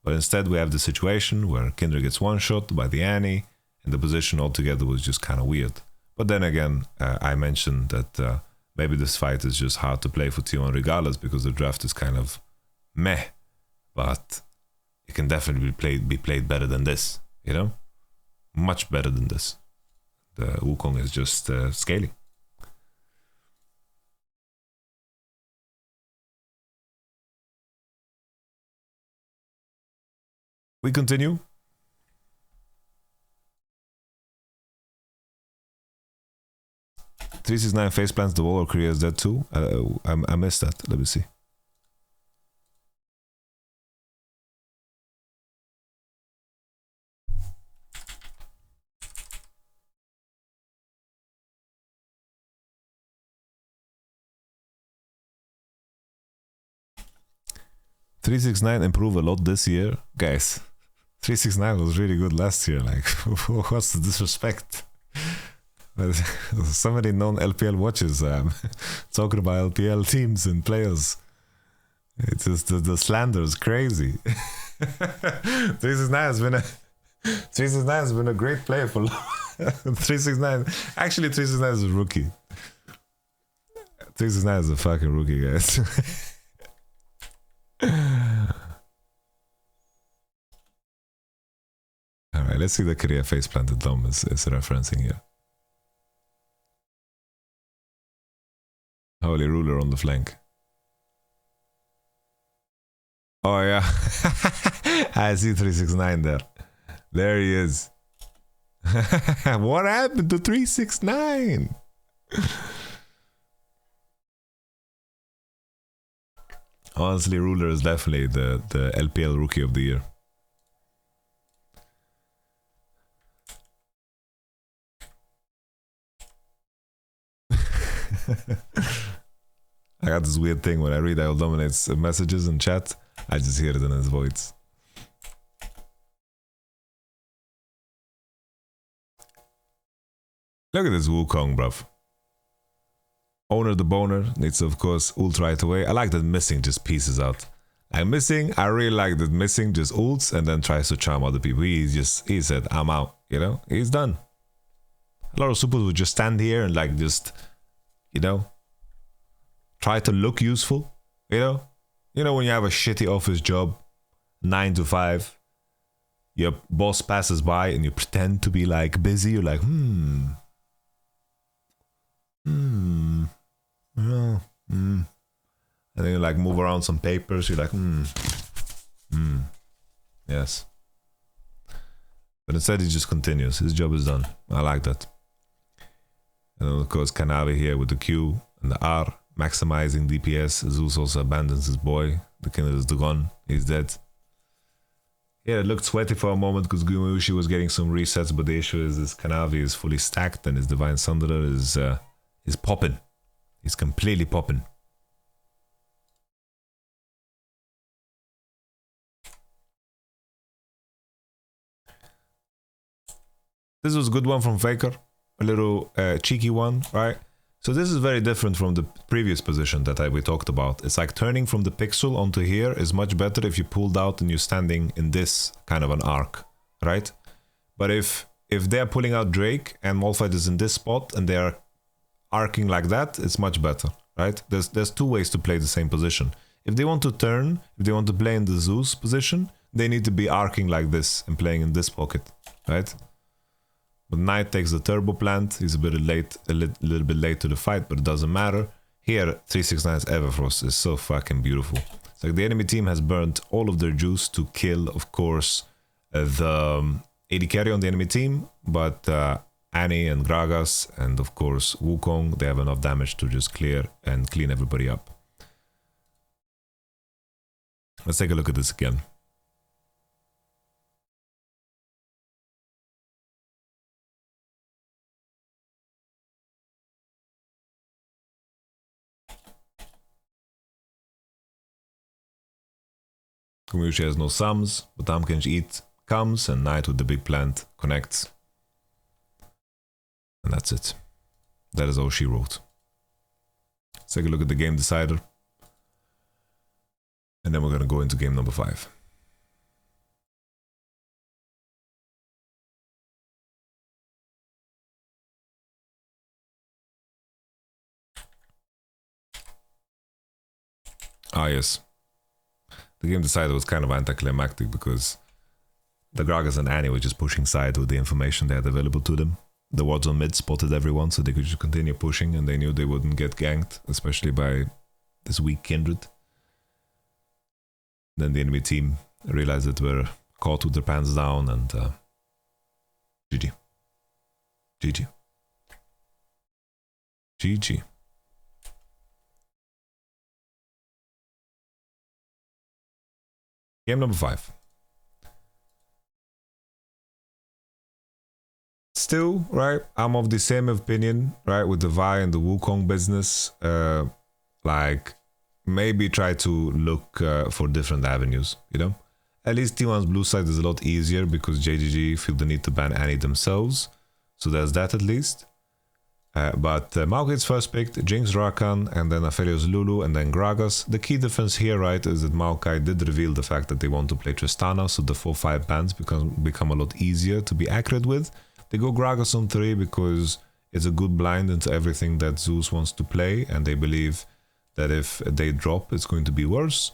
S1: But instead we have the situation where Kindred gets one shot by the Annie, and the position altogether was just kind of weird. But then again, I mentioned that maybe this fight is just hard to play for T1 regardless because the draft is kind of meh. But it can definitely be played better than this, you know? Much better than this. The Wukong is just scaling. We continue. .369 face plants the wall or Korea is dead too. I missed that. Let me see. .369 improved a lot this year, guys. 369 was really good last year. Like, what's the disrespect? So many non-LPL watches talking about LPL teams and players. It's just the slander is crazy. 369 has been a great player for 369. Actually, 369 is a rookie. 369 is a fucking rookie, guys. Alright, let's see the Korea face planted Dom is referencing here. Holy ruler on the flank. Oh yeah. I see 369 there. There he is. What happened to 369? Honestly, Ruler is definitely the LPL Rookie of the Year. I got this weird thing when I read IL Dominate's messages in chat, I just hear it in his voice. Look at this Wukong, bruv. Owner the boner needs to, of course, ult right away. I like that Missing just pieces out. Like Missing, I really like that Missing just ults and then tries to charm other people. He said, I'm out, you know? He's done. A lot of supers would just stand here and like just, you know, try to look useful, you know? You know when you have a shitty office job, 9 to 5, your boss passes by and you pretend to be like busy, you're like, and then you like move around some papers, you're like, yes. But instead he just continues, his job is done. I like that. And then of course Kanavi here with the Q and the R, maximizing DPS. Zeus also abandons his boy. The king is gone, he's dead. Yeah, it looked sweaty for a moment because Gumeushi was getting some resets, but the issue is this Kanavi is fully stacked and his Divine Sunderer is popping. He's completely popping. This was a good one from Faker, a little cheeky one, right? So this is very different from the previous position that we talked about. It's like turning from the pixel onto here is much better if you pulled out and you're standing in this kind of an arc, right? But if they're pulling out Drake and Malphite is in this spot and they are arcing like that, it's much better, right? There's two ways to play the same position. If they want to turn, if they want to play in the Zeus position, they need to be arcing like this and playing in this pocket, right? But Knight takes the turbo plant. He's a bit late, a little bit late to the fight, but it doesn't matter. Here, 369's Everfrost is so fucking beautiful. It's like the enemy team has burnt all of their juice to kill, of course, the AD carry on the enemy team, but Annie and Gragas and of course Wukong, they have enough damage to just clear and clean everybody up. Let's take a look at this again. Gumeushi has no sums, but Tamkench Eat comes and Knight with the big plant connects. And that's it. That is all she wrote. Let's take a look at the game decider. And then we're going to go into game number 5. Ah, yes. The game decider was kind of anticlimactic because the Gragas and Annie were just pushing side with the information they had available to them. The wards on mid spotted everyone, so they could just continue pushing, and they knew they wouldn't get ganked, especially by this weak Kindred. Then the enemy team realized that we're caught with their pants down, and GG. GG. GG. Game number 5. Still, right, I'm of the same opinion, right, with the Vi and the Wukong business. Like, maybe try to look for different avenues, you know? At least T1's blue side is a lot easier because JDG feel the need to ban Annie themselves. So there's that at least. But Maokai's first picked, Jinx Rakan, and then Aphelios Lulu, and then Gragas. The key difference here, right, is that Maokai did reveal the fact that they want to play Tristana, so the 4-5 bans become a lot easier to be accurate with. They go Gragas on 3 because it's a good blind into everything that Zeus wants to play, and they believe that if they drop, it's going to be worse.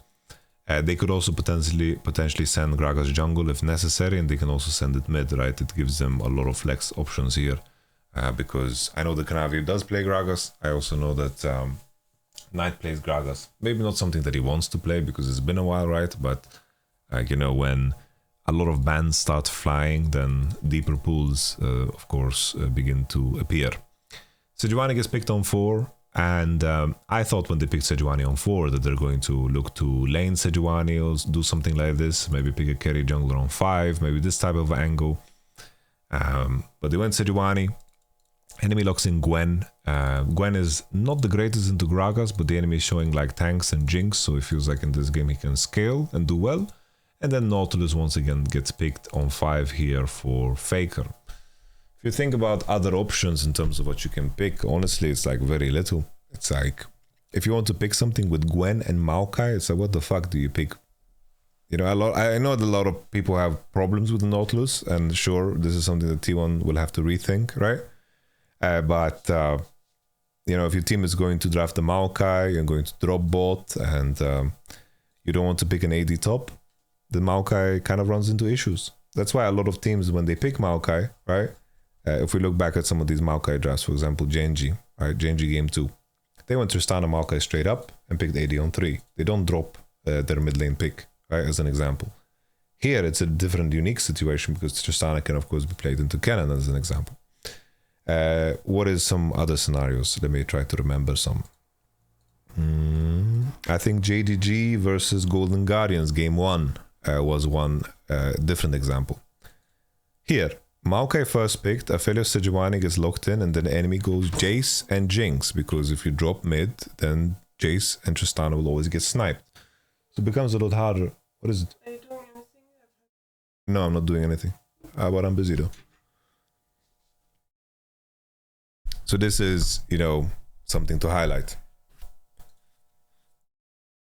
S1: They could also potentially send Gragas jungle if necessary, and they can also send it mid, right? It gives them a lot of flex options here. Because I know the Kanavi does play Gragas. I also know that Knight plays Gragas. Maybe not something that he wants to play because it's been a while, right? But, you know, when a lot of bans start flying, then deeper pools, of course, begin to appear. Sejuani gets picked on 4. And I thought when they picked Sejuani on 4 that they're going to look to lane Sejuani or do something like this. Maybe pick a carry jungler on 5. Maybe this type of angle. But they went Sejuani. Enemy locks in Gwen. Gwen is not the greatest into Gragas, but the enemy is showing like tanks and jinx, so it feels like in this game he can scale and do well. And then Nautilus once again gets picked on 5 here for Faker. If you think about other options in terms of what you can pick, honestly, it's like very little. It's like, if you want to pick something with Gwen and Maokai, it's like, what the fuck do you pick? You know, I know that a lot of people have problems with the Nautilus, and sure, this is something that T1 will have to rethink, right? But you know, if your team is going to draft the Maokai, you're going to drop bot, and you don't want to pick an AD top, the Maokai kind of runs into issues. That's why a lot of teams, when they pick Maokai, right? If we look back at some of these Maokai drafts, for example, GENG, right? GENG game 2. They went Tristana Maokai straight up and picked AD on 3. They don't drop their mid lane pick, right? As an example. Here, it's a different, unique situation because Tristana can, of course, be played into Cannon as an example. What is some other scenarios? Let me try to remember some. I think JDG versus Golden Guardians game 1 was one different example. Here, Maokai first picked, Aphelios Sejuani gets locked in, and then the enemy goes Jace and Jinx, because if you drop mid, then Jace and Tristana will always get sniped. So it becomes a lot harder. What is it?
S5: Are you doing anything?
S1: No, I'm not doing anything. But I'm busy though. So this is, you know, something to highlight.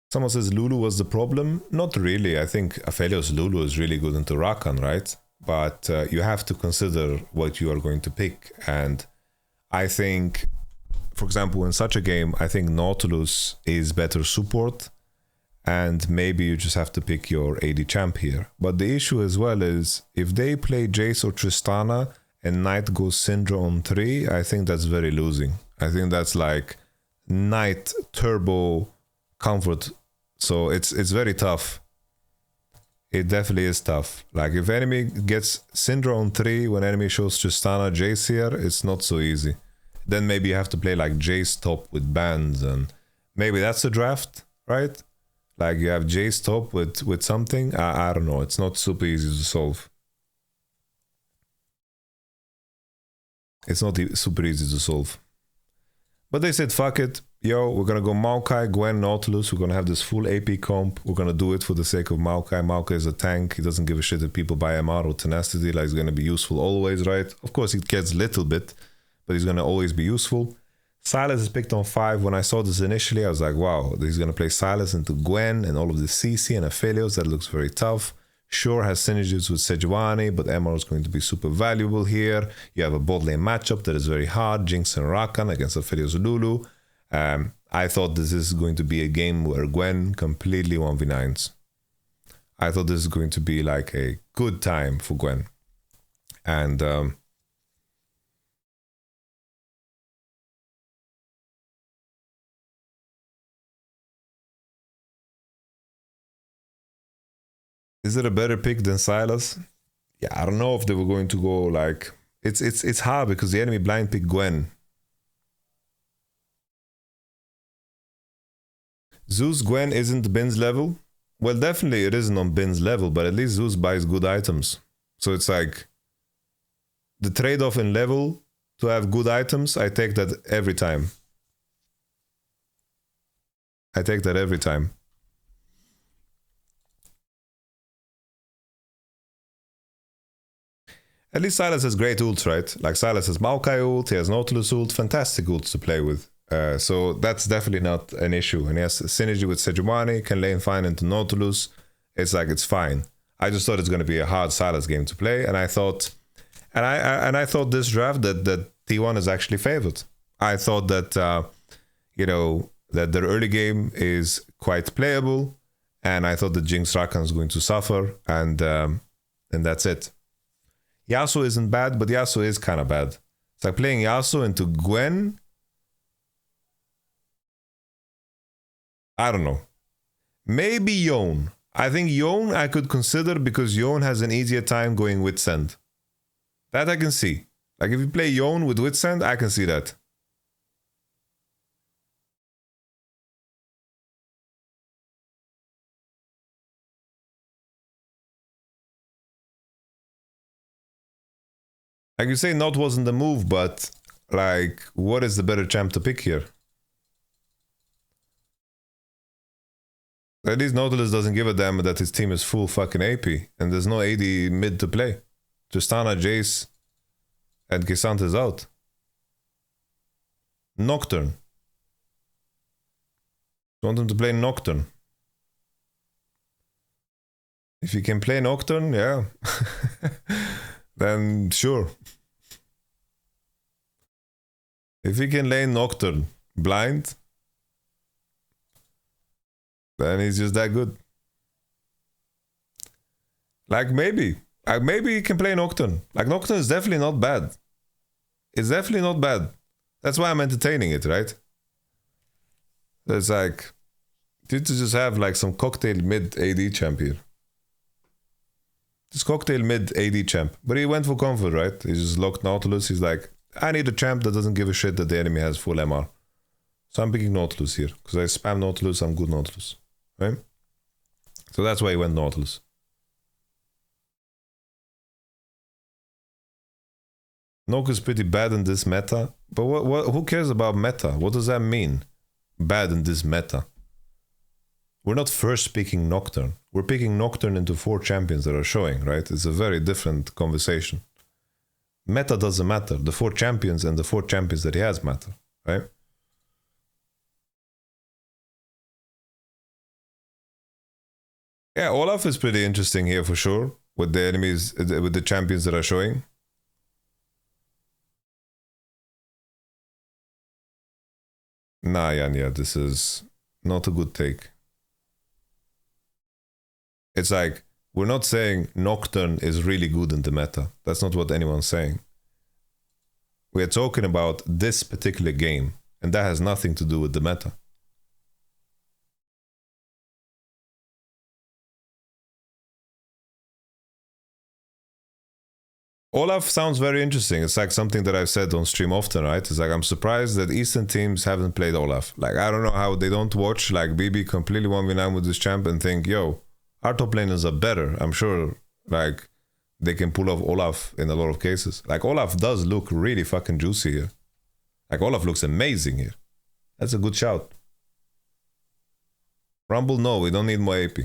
S1: Someone says Lulu was the problem. Not really. I think Aphelios Lulu is really good into Rakan, right? But you have to consider what you are going to pick. And I think, for example, in such a game, I think Nautilus is better support. And maybe you just have to pick your AD champ here. But the issue as well is, if they play Jace or Tristana and Knight goes Syndra on 3, I think that's very losing. I think that's like Knight turbo comfort. So it's very tough. It definitely is tough. Like if enemy gets Syndra on 3 when enemy shows Tristana Jace here, it's not so easy. Then maybe you have to play like Jace top with bans, and maybe that's a draft, right? Like you have Jace top with something. I don't know. It's not super easy to solve. It's not super easy to solve. But they said, fuck it. Yo, we're gonna go Maokai, Gwen, Nautilus. We're gonna have this full AP comp. We're gonna do it for the sake of Maokai. Maokai is a tank. He doesn't give a shit if people buy MR or Tenacity. Like, he's gonna be useful always, right? Of course, it gets a little bit, but he's gonna always be useful. Sylas is picked on 5. When I saw this initially, I was like, wow, he's gonna play Sylas into Gwen and all of the CC and Aphelios. That looks very tough. Sure, has synergies with Sejuani, but MR is going to be super valuable here. You have a bot lane matchup that is very hard. Jinx and Rakan against Aphelios Lulu. I thought this is going to be a game where Gwen completely 1v9s. I thought this is going to be like a good time for Gwen. And is it a better pick than Sylas? Yeah, I don't know if they were going to go like... It's hard because the enemy blind picked Gwen. Zeus Gwen isn't Bin's level? Well, definitely it isn't on Bin's level, but at least Zeus buys good items. So it's like the trade-off in level to have good items, I take that every time. I take that every time. At least Sylas has great ults, right? Like Sylas has Maokai ult, he has Nautilus ult, fantastic ults to play with. So that's definitely not an issue. And he has synergy with Sejuani, can lane fine into Nautilus. It's like, it's fine. I just thought it's going to be a hard Sylas game to play. And I thought, I thought this draft that T1 is actually favored. I thought that, you know, that their early game is quite playable. And I thought that Jinx Rakan is going to suffer. And that's it. Yasuo isn't bad, but Yasuo is kind of bad. It's like playing Yasuo into Gwen. I don't know. Maybe Yone. I think Yone I could consider because Yone has an easier time going Witsend. That I can see. Like if you play Yone with Witsend, I can see that. Like you say, not wasn't the move, but like, what is the better champ to pick here? At least Nautilus doesn't give a damn that his team is full fucking AP and there's no AD mid to play. Tristana, Jace, and Gisant is out. Nocturne. Want him to play Nocturne. If you can play Nocturne, yeah. Then sure. If he can lane Nocturne blind, then he's just that good. Like maybe he can play Nocturne. Like Nocturne is definitely not bad. It's definitely not bad. That's why I'm entertaining it, right? It's like, did to just have like some cocktail mid AD champ here. This cocktail mid AD champ. But he went for comfort, right? He just locked Nautilus. He's like, I need a champ that doesn't give a shit that the enemy has full MR. So I'm picking Nautilus here. Because I spam Nautilus, I'm good Nautilus. Right? So that's why he went Nautilus. Nook is pretty bad in this meta. But who cares about meta? What does that mean? Bad in this meta. We're not first picking Nocturne. We're picking Nocturne into 4 champions that are showing, right? It's a very different conversation. Meta doesn't matter. The 4 champions and the 4 champions that he has matter, right? Yeah, Olaf is pretty interesting here for sure. With the enemies, with the champions that are showing. Nah, Yanya, this is not a good take. It's like, we're not saying Nocturne is really good in the meta. That's not what anyone's saying. We're talking about this particular game, and that has nothing to do with the meta. Olaf sounds very interesting. It's like something that I've said on stream often, right? It's like, I'm surprised that Eastern teams haven't played Olaf. Like, I don't know how they don't watch like BB completely 1v9 with this champ and think, yo, our top laners are better. I'm sure like they can pull off Olaf in a lot of cases. Like Olaf does look really fucking juicy here. Like Olaf looks amazing here. That's a good shout. Rumble, no, we don't need more AP.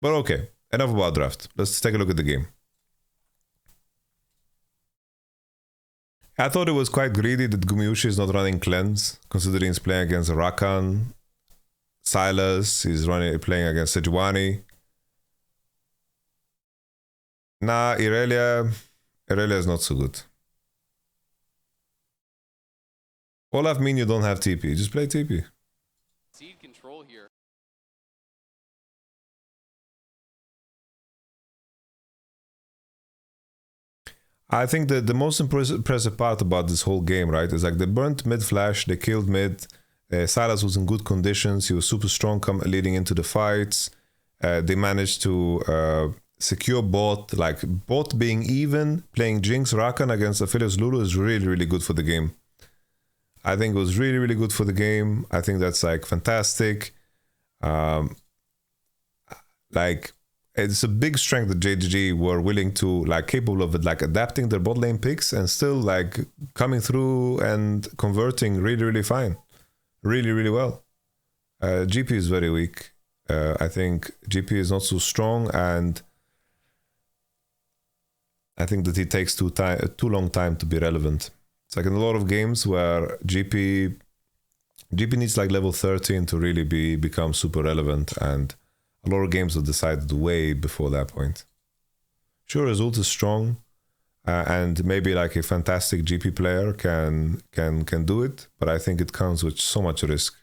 S1: But okay. Enough about draft. Let's take a look at the game. I thought it was quite greedy that Gumiushi is not running cleanse, considering he's playing against Rakan, Silas, he's playing against Sejuani. Nah, Irelia is not so good. Olaf mean you don't have TP, just play TP.
S3: Seed control here.
S1: I think that the most impressive part about this whole game, right, is like they burnt mid flash, they killed mid. Silas was in good conditions. He was super strong leading into the fights. They managed to secure bot. Like bot being even, playing Jinx Rakan against Aphelios Lulu is really, really good for the game. I think it was really, really good for the game. I think that's like fantastic. Like it's a big strength that JDG were willing to like capable of it, like adapting their bot lane picks and still like coming through and converting really, really fine. Really, really well. GP is very weak. I think GP is not so strong, and I think that it takes too long time to be relevant. It's like in a lot of games where GP needs like level 13 to really become super relevant, and a lot of games are decided way before that point. Sure, his ult is strong, and maybe like a fantastic GP player can do it, but I think it comes with so much risk.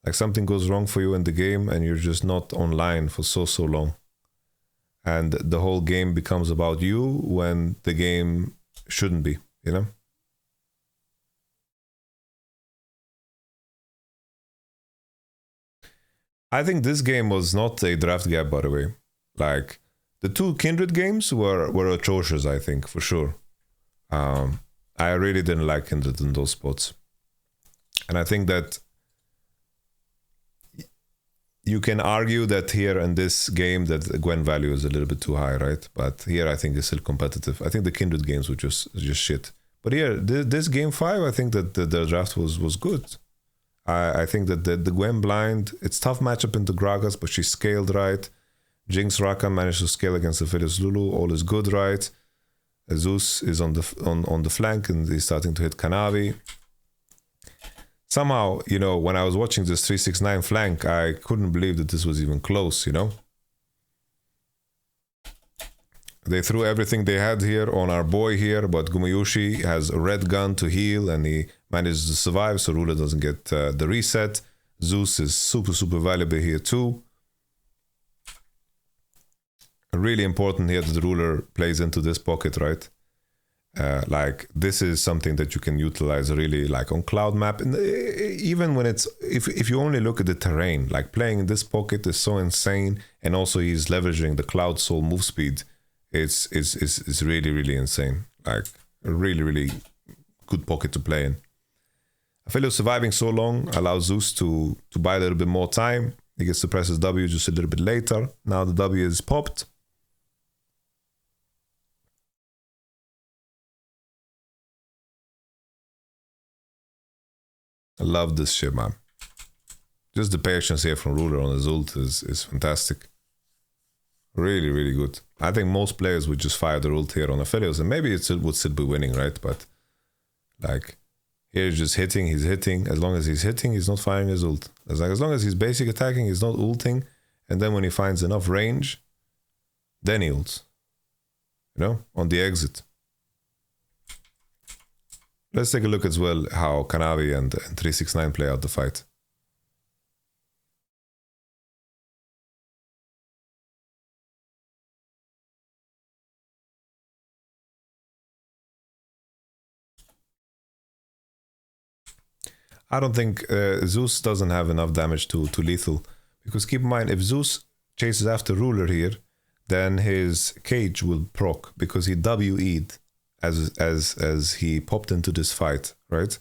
S1: Like something goes wrong for you in the game and you're just not online for so long. And the whole game becomes about you when the game shouldn't be, you know? I think this game was not a draft gap, by the way. Like, the 2 Kindred games were atrocious, I think, for sure. I really didn't like Kindred in those spots. And I think that you can argue that here in this game that Gwen value is a little bit too high, right? But here I think it's still competitive. I think the Kindred games were just shit. But here, this game 5, I think that the draft was good. I think that the Gwen blind, it's tough matchup into Gragas, but she scaled right. Jinx Rakan managed to scale against the Phyllis Lulu. All is good, right? Zeus is on the flank and he's starting to hit Kanavi. Somehow, you know, when I was watching this 369 flank, I couldn't believe that this was even close, you know? They threw everything they had here on our boy here, but Gumayushi has a red gun to heal and he manages to survive, so Ruler doesn't get the reset. Zeus is super valuable here too. Really important here that the Ruler plays into this pocket, right? Like this is something that you can utilize really like on cloud map, and even when it's if you only look at the terrain, like playing in this pocket is so insane, and also he's leveraging the cloud soul move speed. It's really insane. Like a really good pocket to play in. I feel surviving so long allows Zeus to buy a little bit more time. He gets to press his W just a little bit later. Now the W is popped. I love this shit, man. Just the patience here from Ruler on his ult is fantastic. Really good. I think most players would just fire their ult here on Aphelios, and maybe it would still be winning, right? But like here he's just hitting, he's hitting. As long as he's hitting, he's not firing his ult. As long as he's basic attacking, he's not ulting. And then when he finds enough range, then he ults. You know, on the exit. Let's take a look as well how Kanavi and 369 play out the fight. I don't think Zeus doesn't have enough damage to lethal. Because keep in mind, if Zeus chases after Ruler here, then his cage will proc because he WE'd as he popped into this fight, right?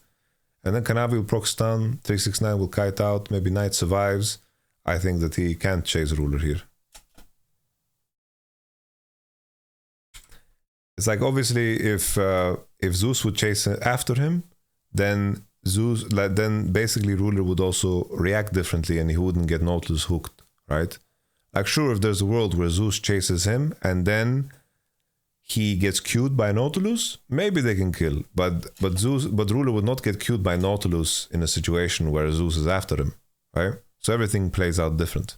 S1: And then Kanavi will proc stun, 369 will kite out, maybe Knight survives. I think that he can't chase Ruler here. It's like obviously if Zeus would chase after him, then basically Ruler would also react differently and he wouldn't get Nautilus hooked, right? Like sure, if there's a world where Zeus chases him and then he gets queued by Nautilus, maybe they can kill. But Ruler would not get queued by Nautilus in a situation where Zeus is after him, right? So everything plays out different.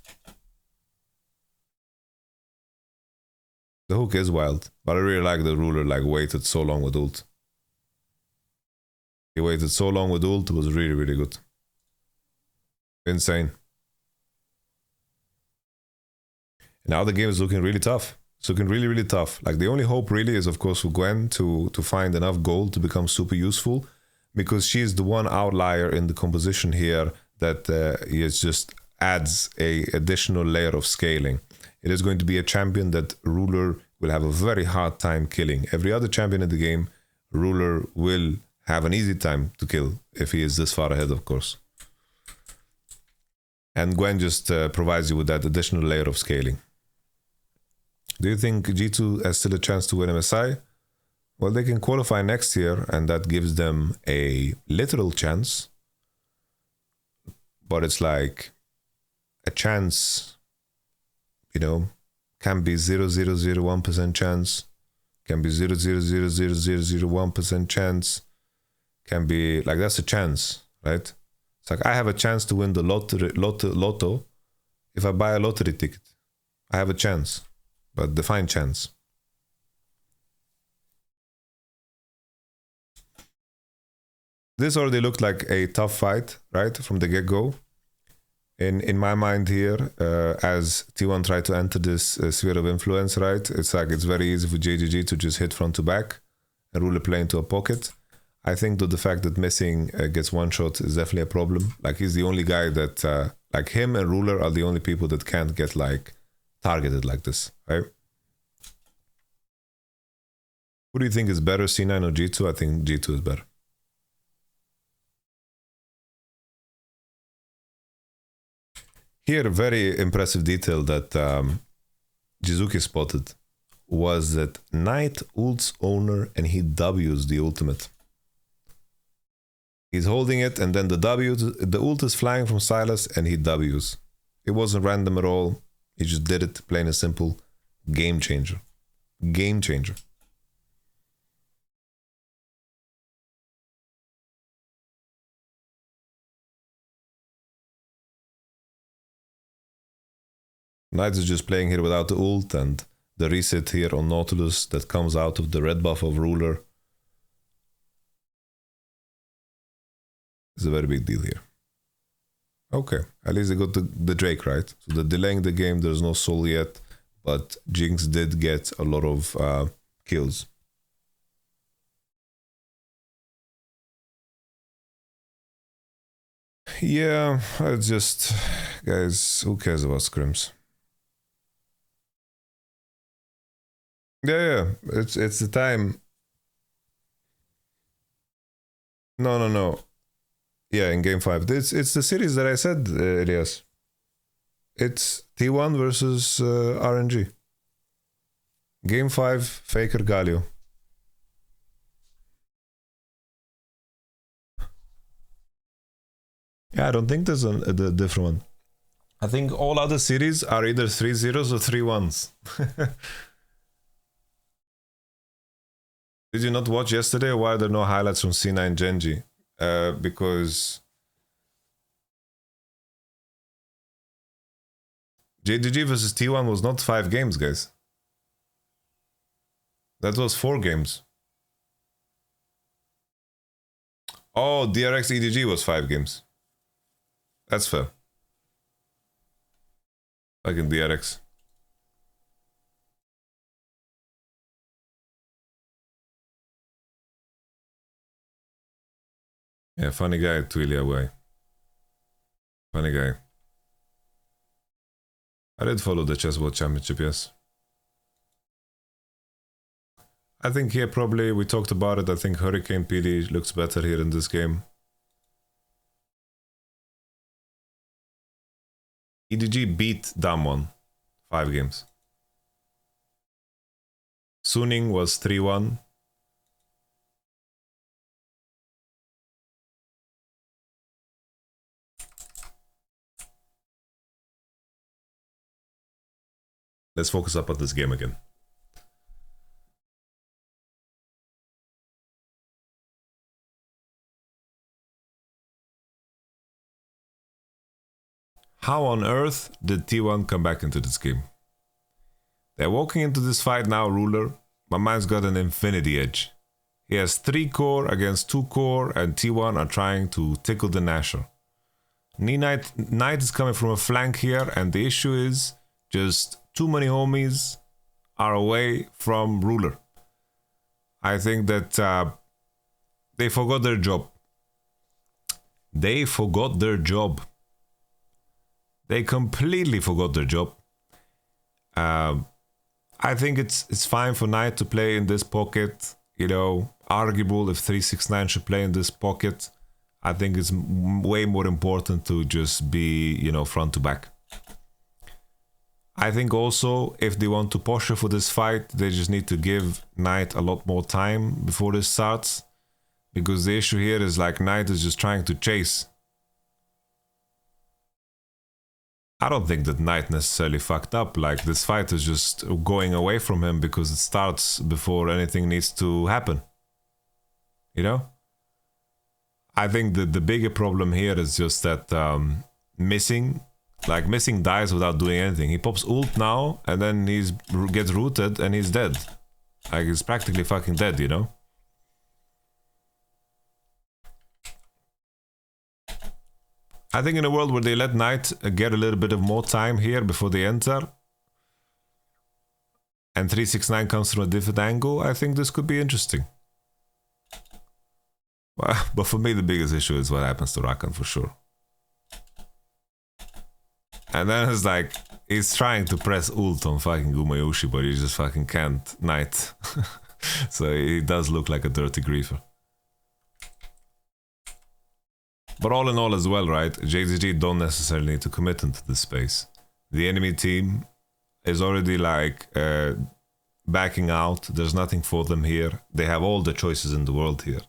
S1: The hook is wild, but I really like the Ruler like waited so long with ult. He waited so long with ult, it was really good. Insane. Now the game is looking really tough. It's looking really tough. Like the only hope really is of course for Gwen to find enough gold to become super useful, because she is the one outlier in the composition here that just adds a additional layer of scaling. It is going to be a champion that Ruler will have a very hard time killing. Every other champion in the game, Ruler will have an easy time to kill if he is this far ahead, of course. And Gwen just provides you with that additional layer of scaling. Do you think G2 has still a chance to win MSI? Well, they can qualify next year, and that gives them a literal chance. But it's like a chance, you know, can be 0.0001% chance, can be 0.000001% chance, can be like that's a chance, right? It's like I have a chance to win the lotto if I buy a lottery ticket. I have a chance, but define chance. This already looked like a tough fight, right, from the get-go. In my mind here, as T1 tried to enter this sphere of influence, right, it's like it's very easy for JDG to just hit front to back and Ruler play into a pocket. I think that the fact that Missing gets one shot is definitely a problem. Like he's the only guy that, like him and Ruler are the only people that can't get like targeted like this, right? Who do you think is better, C9 or G2? I think G2 is better. Here, a very impressive detail that Jizuki spotted was that Knight ults owner and he W's the ultimate. He's holding it and then the ult is flying from Silas and he W's. It wasn't random at all. He just did it, plain and simple. Game changer. Game changer. Knight is just playing here without the ult, and the reset here on Nautilus that comes out of the red buff of Ruler is a very big deal here. Okay, at least they got the Drake, right? So they're delaying the game, there's no soul yet, but Jinx did get a lot of kills. Yeah, it's just... Guys, who cares about scrims? Yeah, it's the time. No. Yeah, in game 5. It's the series that I said, Elias. It's T1 versus RNG. Game 5, Faker Galio. Yeah, I don't think there's a different one. I think all other series are either 3-0s or 3-1s. Did you not watch yesterday? Why are there no highlights from C9 Genji? Because JDG versus T1 was not 5 games, guys. That was 4 games. Oh, DRX EDG was 5 games. That's fair. Like in DRX. Yeah, funny guy, Twilia away. Funny guy. I did follow the Chess World Championship, yes. I think here probably, we talked about it, I think Hurricane PD looks better here in this game. EDG beat Damwon 5 games. Suning was 3-1. Let's focus up on this game again. How on earth did T1 come back into this game? They're walking into this fight now, Ruler. My man's got an infinity edge. He has 3 core against 2 core, and T1 are trying to tickle the Nasher. Knight is coming from a flank here, and the issue is just too many homies are away from Ruler. I think that they forgot their job. They forgot their job. They completely forgot their job. I think it's fine for Knight to play in this pocket. You know, arguable if 369 should play in this pocket. I think it's way more important to just be, you know, front to back. I think also if they want to posture for this fight, they just need to give Knight a lot more time before this starts. Because the issue here is like Knight is just trying to chase. I don't think that Knight necessarily fucked up. Like, this fight is just going away from him because it starts before anything needs to happen. You know? I think that the bigger problem here is just that Missing dies without doing anything. He pops ult now and then he gets rooted and he's dead. Like, he's practically fucking dead, you know? I think in a world where they let Knight get a little bit of more time here before they enter, and 369 comes from a different angle, I think this could be interesting. But for me, the biggest issue is what happens to Rakan for sure. And then it's like, he's trying to press ult on fucking Gumayushi, but he just fucking can't Knight. So he does look like a dirty griefer. But all in all as well, right, JDG don't necessarily need to commit into this space. The enemy team is already like backing out. There's nothing for them here. They have all the choices in the world here.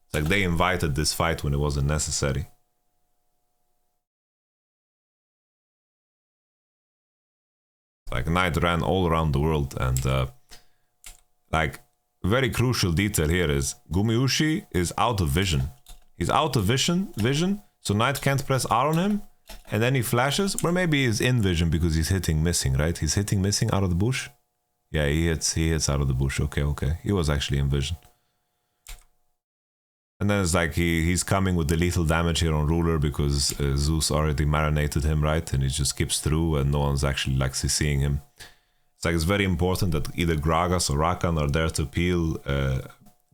S1: It's like they invited this fight when it wasn't necessary. Like Knight ran all around the world, and like very crucial detail here is Gumiushi is out of vision. He's out of vision, so Knight can't press R on him, and then he flashes, or maybe he's in vision because he's hitting missing, right? He's hitting missing out of the bush. Yeah, he hits out of the bush. Okay. He was actually in vision. And then it's like he's coming with the lethal damage here on Ruler because Zeus already marinated him, right? And he just skips through and no one's actually like seeing him. It's like it's very important that either Gragas or Rakan are there to peel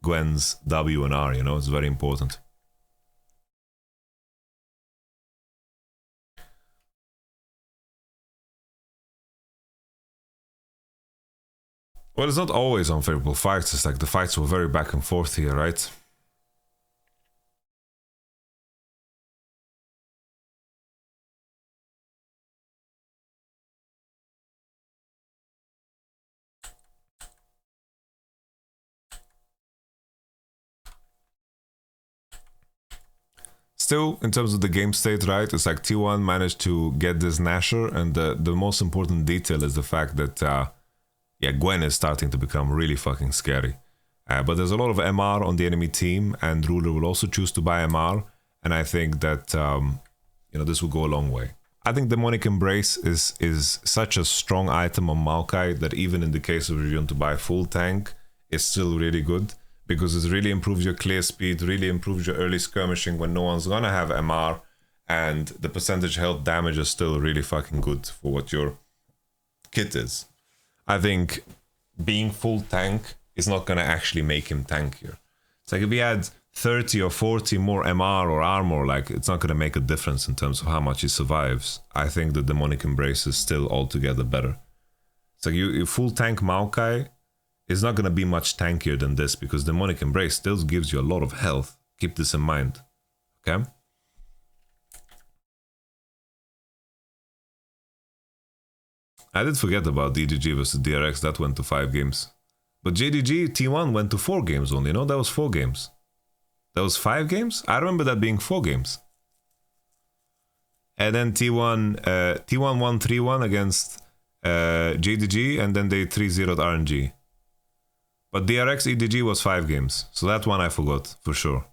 S1: Gwen's W and R, you know? It's very important. Well, it's not always unfavorable fights. It's like the fights were very back and forth here, right? Still, in terms of the game state, right, it's like T1 managed to get this Nasher, and the most important detail is the fact that, yeah, Gwen is starting to become really fucking scary. But there's a lot of MR on the enemy team, and Ruler will also choose to buy MR, and I think that, you know, this will go a long way. I think Demonic Embrace is such a strong item on Maokai that even in the case of you want to buy full tank, it's still really good. Because it really improves your clear speed, really improves your early skirmishing when no one's gonna have MR, and the percentage health damage is still really fucking good for what your kit is. I think being full tank is not gonna actually make him tankier. It's like if he had 30 or 40 more MR or armor, like it's not gonna make a difference in terms of how much he survives. I think the Demonic Embrace is still altogether better. It's like you full tank Maokai is not going to be much tankier than this because Demonic Embrace still gives you a lot of health. Keep this in mind. Okay? I did forget about DGG versus DRX. That went to 5 games. But JDG T1 went to 4 games only. No, that was 4 games. That was 5 games? I remember that being 4 games. And then T1 won 3-1 against JDG, and then they 3-0'd RNG. But DRX EDG was 5 games, so that one I forgot, for sure.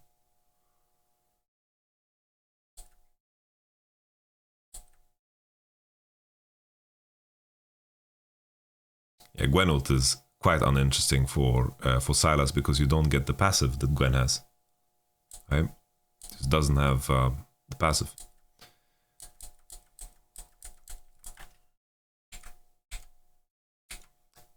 S1: Yeah, Gwen ult is quite uninteresting for Sylas because you don't get the passive that Gwen has. Right? It doesn't have the passive.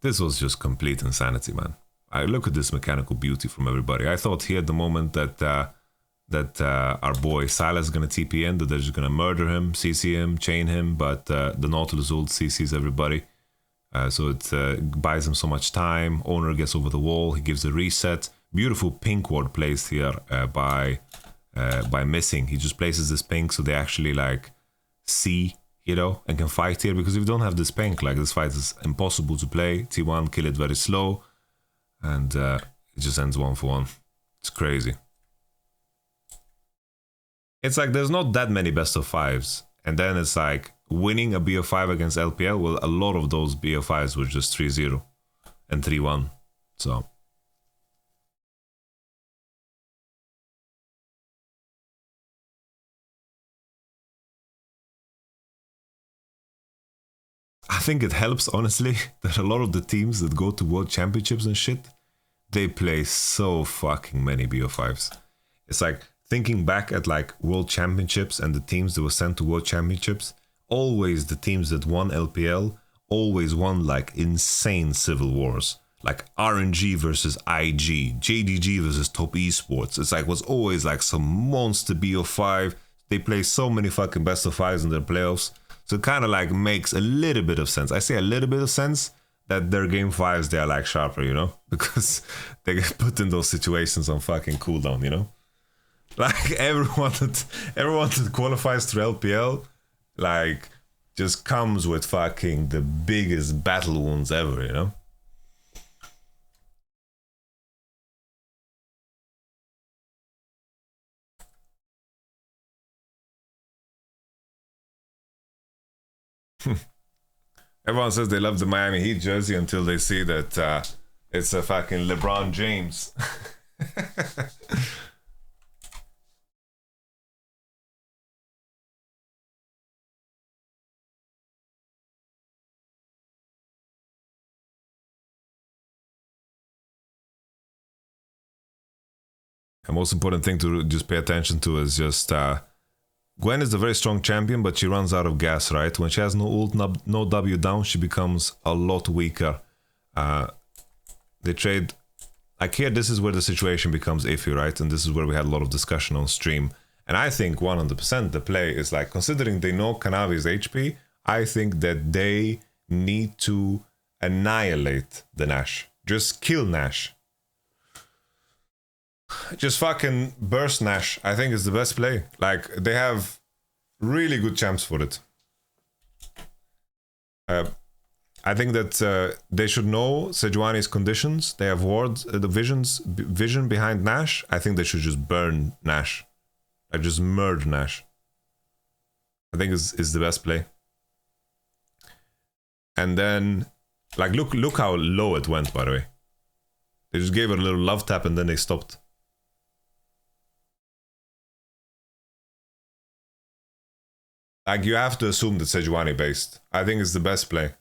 S1: This was just complete insanity, man. I look at this mechanical beauty from everybody. I thought here at the moment that our boy Sylas is gonna TP in, that they're just gonna murder him, CC him, chain him, but the Nautilus ult CCs everybody. So it buys him so much time. Owner gets over the wall, he gives a reset. Beautiful pink ward placed here by Missing. He just places this pink so they actually like see, you know, and can fight here, because if you don't have this pink, like this fight is impossible to play. T1 kill it very slow. And it just ends 1-for-1. It's crazy. It's like there's not that many best of 5s. And then it's like winning a BO5 against LPL. Well, a lot of those BO5s were just 3-0 and 3-1. So. I think it helps, honestly, that a lot of the teams that go to World Championships and shit, they play so fucking many BO5s. It's like thinking back at like World Championships and the teams that were sent to World Championships, always the teams that won LPL always won like insane civil wars. Like RNG versus IG, JDG versus Top Esports. It's like was always like some monster BO5. They play so many fucking best of 5s in their playoffs. So it kind of like makes a little bit of sense. I say a little bit of sense that their game 5s, they are like sharper, you know? Because they get put in those situations on fucking cooldown, you know? Like everyone that qualifies to LPL, like just comes with fucking the biggest battle wounds ever, you know? Everyone says they love the Miami Heat jersey until they see that it's a fucking LeBron James. The most important thing to just pay attention to is just Gwen is a very strong champion, but she runs out of gas, right? When she has no ult, no W down, she becomes a lot weaker. They trade... Like here, this is where the situation becomes iffy, right? And this is where we had a lot of discussion on stream. And I think 100% the play is like, considering they know Kanavi's HP, I think that they need to annihilate the Nash. Just kill Nash. Just fucking burst Nash. I think is the best play. Like, they have really good champs for it. I think that they should know Sejuani's conditions. They have wards, the vision behind Nash. I think they should just burn Nash. Like, just merge Nash. I think is the best play. And then, like, look how low it went, by the way. They just gave it a little love tap and then they stopped. Like, you have to assume that Sejuani based. I think it's the best play.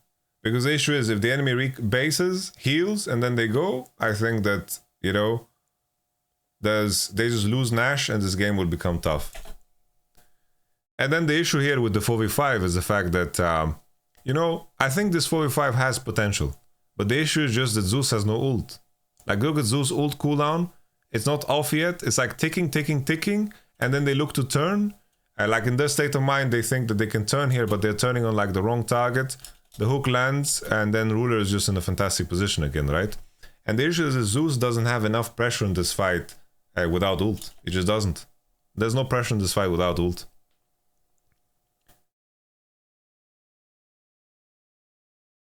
S1: Because the issue is, if the enemy bases, heals, and then they go, I think that, you know, they just lose Nash and this game will become tough. And then the issue here with the 4v5 is the fact that, you know, I think this 4v5 has potential. But the issue is just that Zeus has no ult. Like, look at Zeus' ult cooldown. It's not off yet. It's like ticking, ticking, ticking. And then they look to turn. Like, in their state of mind, they think that they can turn here, but they're turning on, like, the wrong target. The hook lands, and then Ruler is just in a fantastic position again, right? And the issue is that Zeus doesn't have enough pressure in this fight without ult. He just doesn't. There's no pressure in this fight without ult.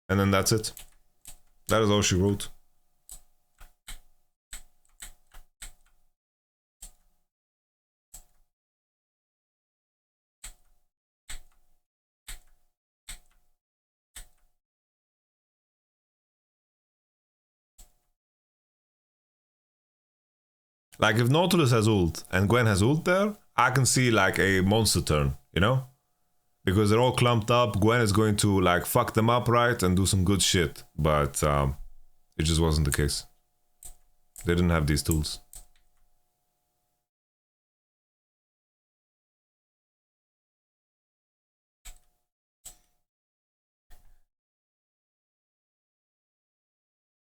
S1: And then that's it. That is all she wrote. Like, if Nautilus has ult and Gwen has ult there, I can see like a monster turn, you know? Because they're all clumped up, Gwen is going to like fuck them up, right? And do some good shit. But it just wasn't the case. They didn't have these tools.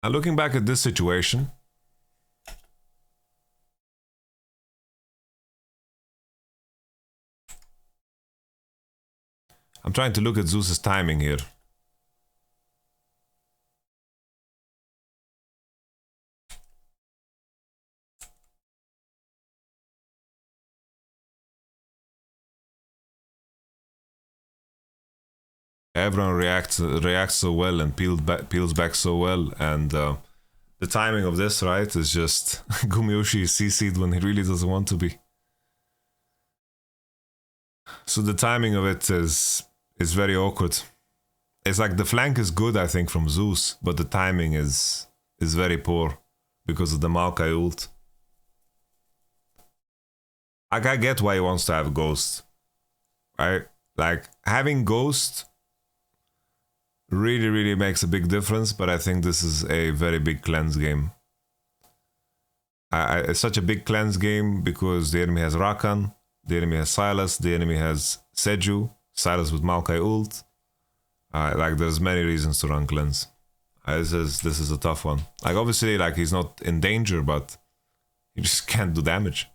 S1: Now, looking back at this situation, I'm trying to look at Zeus's timing here. Everyone reacts so well and peels back so well, and the timing of this, right, is just Gumiyoshi is CC'd when he really doesn't want to be. So the timing of it is very awkward. It's like the flank is good, I think, from Zeus, but the timing is very poor because of the Maokai ult. Like, I get why he wants to have Ghost, right? Like, having Ghost really makes a big difference, but I think this is a very big cleanse game. It's such a big cleanse game because the enemy has Rakan, the enemy has Sylas, the enemy has Seju, Sylas with Maokai ult. Like, there's many reasons to run cleanse. This is a tough one. Like, obviously, like, he's not in danger, but he just can't do damage.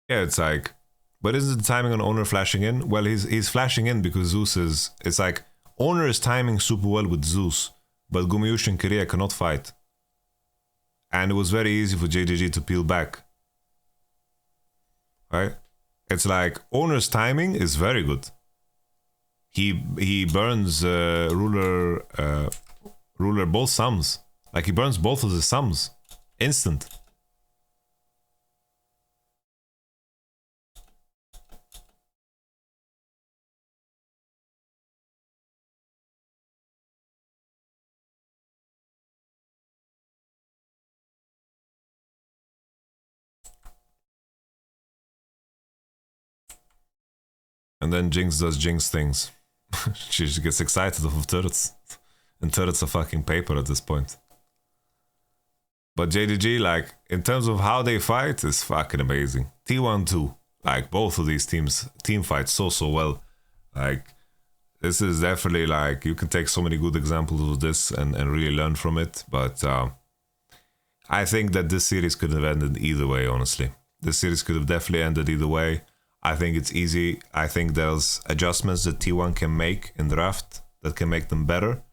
S1: Yeah, it's like, but isn't the timing on Owner flashing in? Well, he's flashing in because Zeus is, it's like, Owner is timing super well with Zeus, but Gumayushi and Kiria cannot fight. And it was very easy for JDG to peel back. Right? It's like Owner's timing is very good. He burns ruler both sums. Like he burns both of the sums. Instant. And then Jinx does Jinx things. She gets excited of turrets. And turrets are fucking paper at this point. But JDG, like, in terms of how they fight, is fucking amazing. T1 too. Like, both of these teams, team fight so well. Like, this is definitely, like, you can take so many good examples of this and really learn from it. But I think that this series could have ended either way, honestly. This series could have definitely ended either way. I think it's easy. I think there's adjustments that T1 can make in draft that can make them better.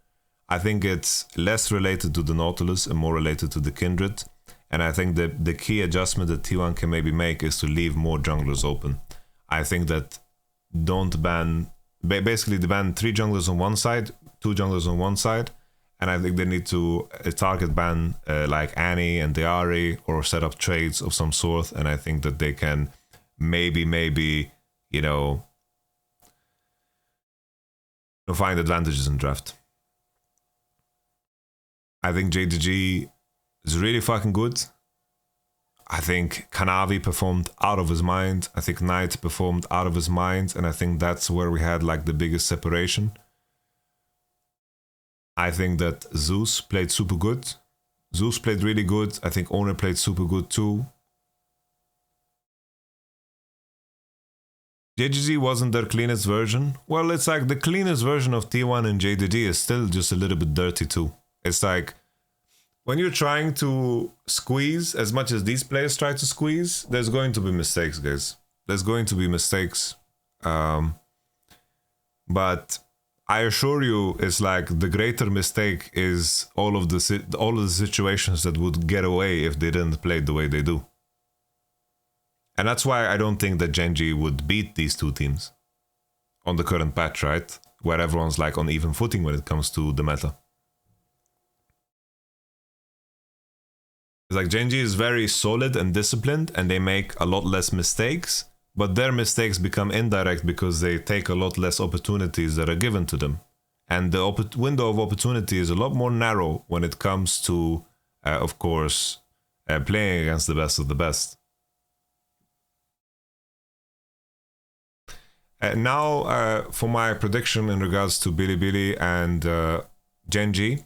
S1: I think it's less related to the Nautilus and more related to the Kindred. And I think that the key adjustment that T1 can maybe make is to leave more junglers open. I think that don't ban... Basically, they ban 3 junglers on one side, 2 junglers on one side. And I think they need to target ban like Annie and Diari or set up trades of some sort. And I think that they can maybe, you know, find advantages in draft. I think JDG is really fucking good. I think Kanavi performed out of his mind. I think Knight performed out of his mind. And I think that's where we had like the biggest separation. I think that Zeus played super good. Zeus played really good. I think Owner played super good too. JDG wasn't their cleanest version. Well, it's like the cleanest version of T1 and JDG is still just a little bit dirty too. It's like when you're trying to squeeze as much as these players try to squeeze, there's going to be mistakes, guys. There's going to be mistakes. But I assure you, it's like the greater mistake is all of the situations that would get away if they didn't play the way they do. And that's why I don't think that GENG would beat these two teams on the current patch, right? Where everyone's like on even footing when it comes to the meta. It's like GENG is very solid and disciplined and they make a lot less mistakes, but their mistakes become indirect because they take a lot less opportunities that are given to them. And the window of opportunity is a lot more narrow when it comes to, of course, playing against the best of the best. Now, for my prediction in regards to Bilibili and GENG,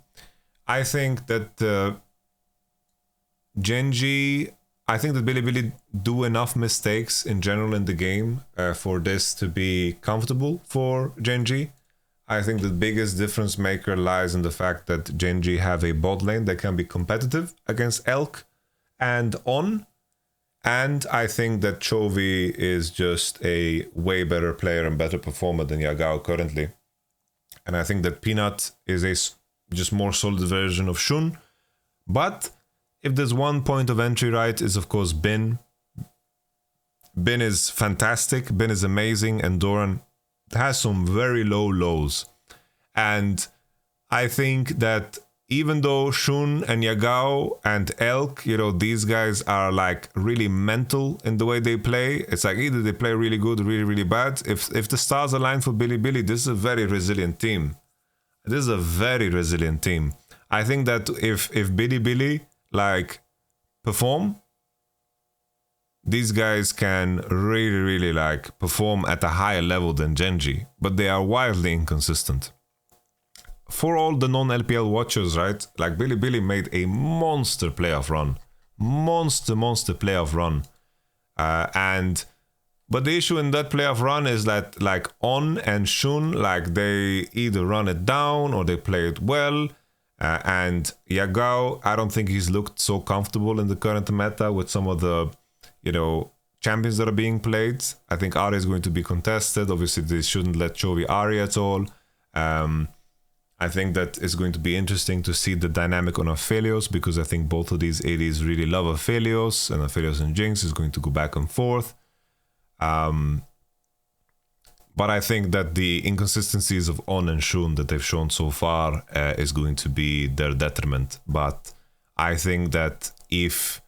S1: I think that GENG, I think that Bilibili do enough mistakes in general in the game for this to be comfortable for GENG. I think the biggest difference maker lies in the fact that GENG have a bot lane that can be competitive against Elk and On. And I think that Chovy is just a way better player and better performer than Yagao currently. And I think that Peanut is a just more solid version of Shun. But if there's one point of entry, right, is of course Bin. Bin is fantastic. Bin is amazing. And Doran has some very low lows. And I think that even though Shun and Yagao and Elk, you know, these guys are like really mental in the way they play. It's like either they play really good or really, really bad. If the stars align for Bilibili, this is a very resilient team. This is a very resilient team. I think that if Bilibili like perform, these guys can really, really like perform at a higher level than GENG, but they are wildly inconsistent. For all the non-LPL watchers, right? Like Bilibili made a monster playoff run. Monster playoff run. But the issue in that playoff run is that like On and Shun, like they either run it down or they play it well. And Yagao, I don't think he's looked so comfortable in the current meta with some of the, you know, champions that are being played. I think Ahri is going to be contested. Obviously, they shouldn't let Chovy Ahri at all. I think that it's going to be interesting to see the dynamic on Aphelios, because I think both of these ADs really love Aphelios, and Aphelios and Jinx is going to go back and forth. But I think that the inconsistencies of On and Shun that they've shown so far is going to be their detriment. But I think that if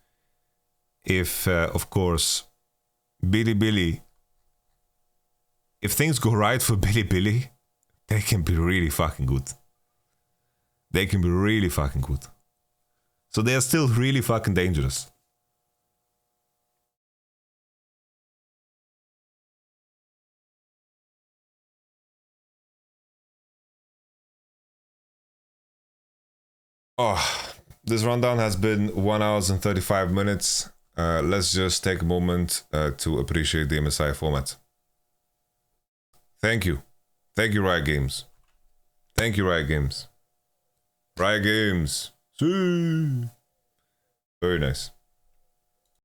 S1: of course, Bilibili, if things go right for Bilibili, they can be really fucking good. They can be really fucking good. So they are still really fucking dangerous. Oh, this rundown has been 1 hour and 35 minutes. Let's just take a moment to appreciate the MSI format. Thank you. Thank you, Riot Games. Thank you, Riot Games. Riot Games. See. Very nice.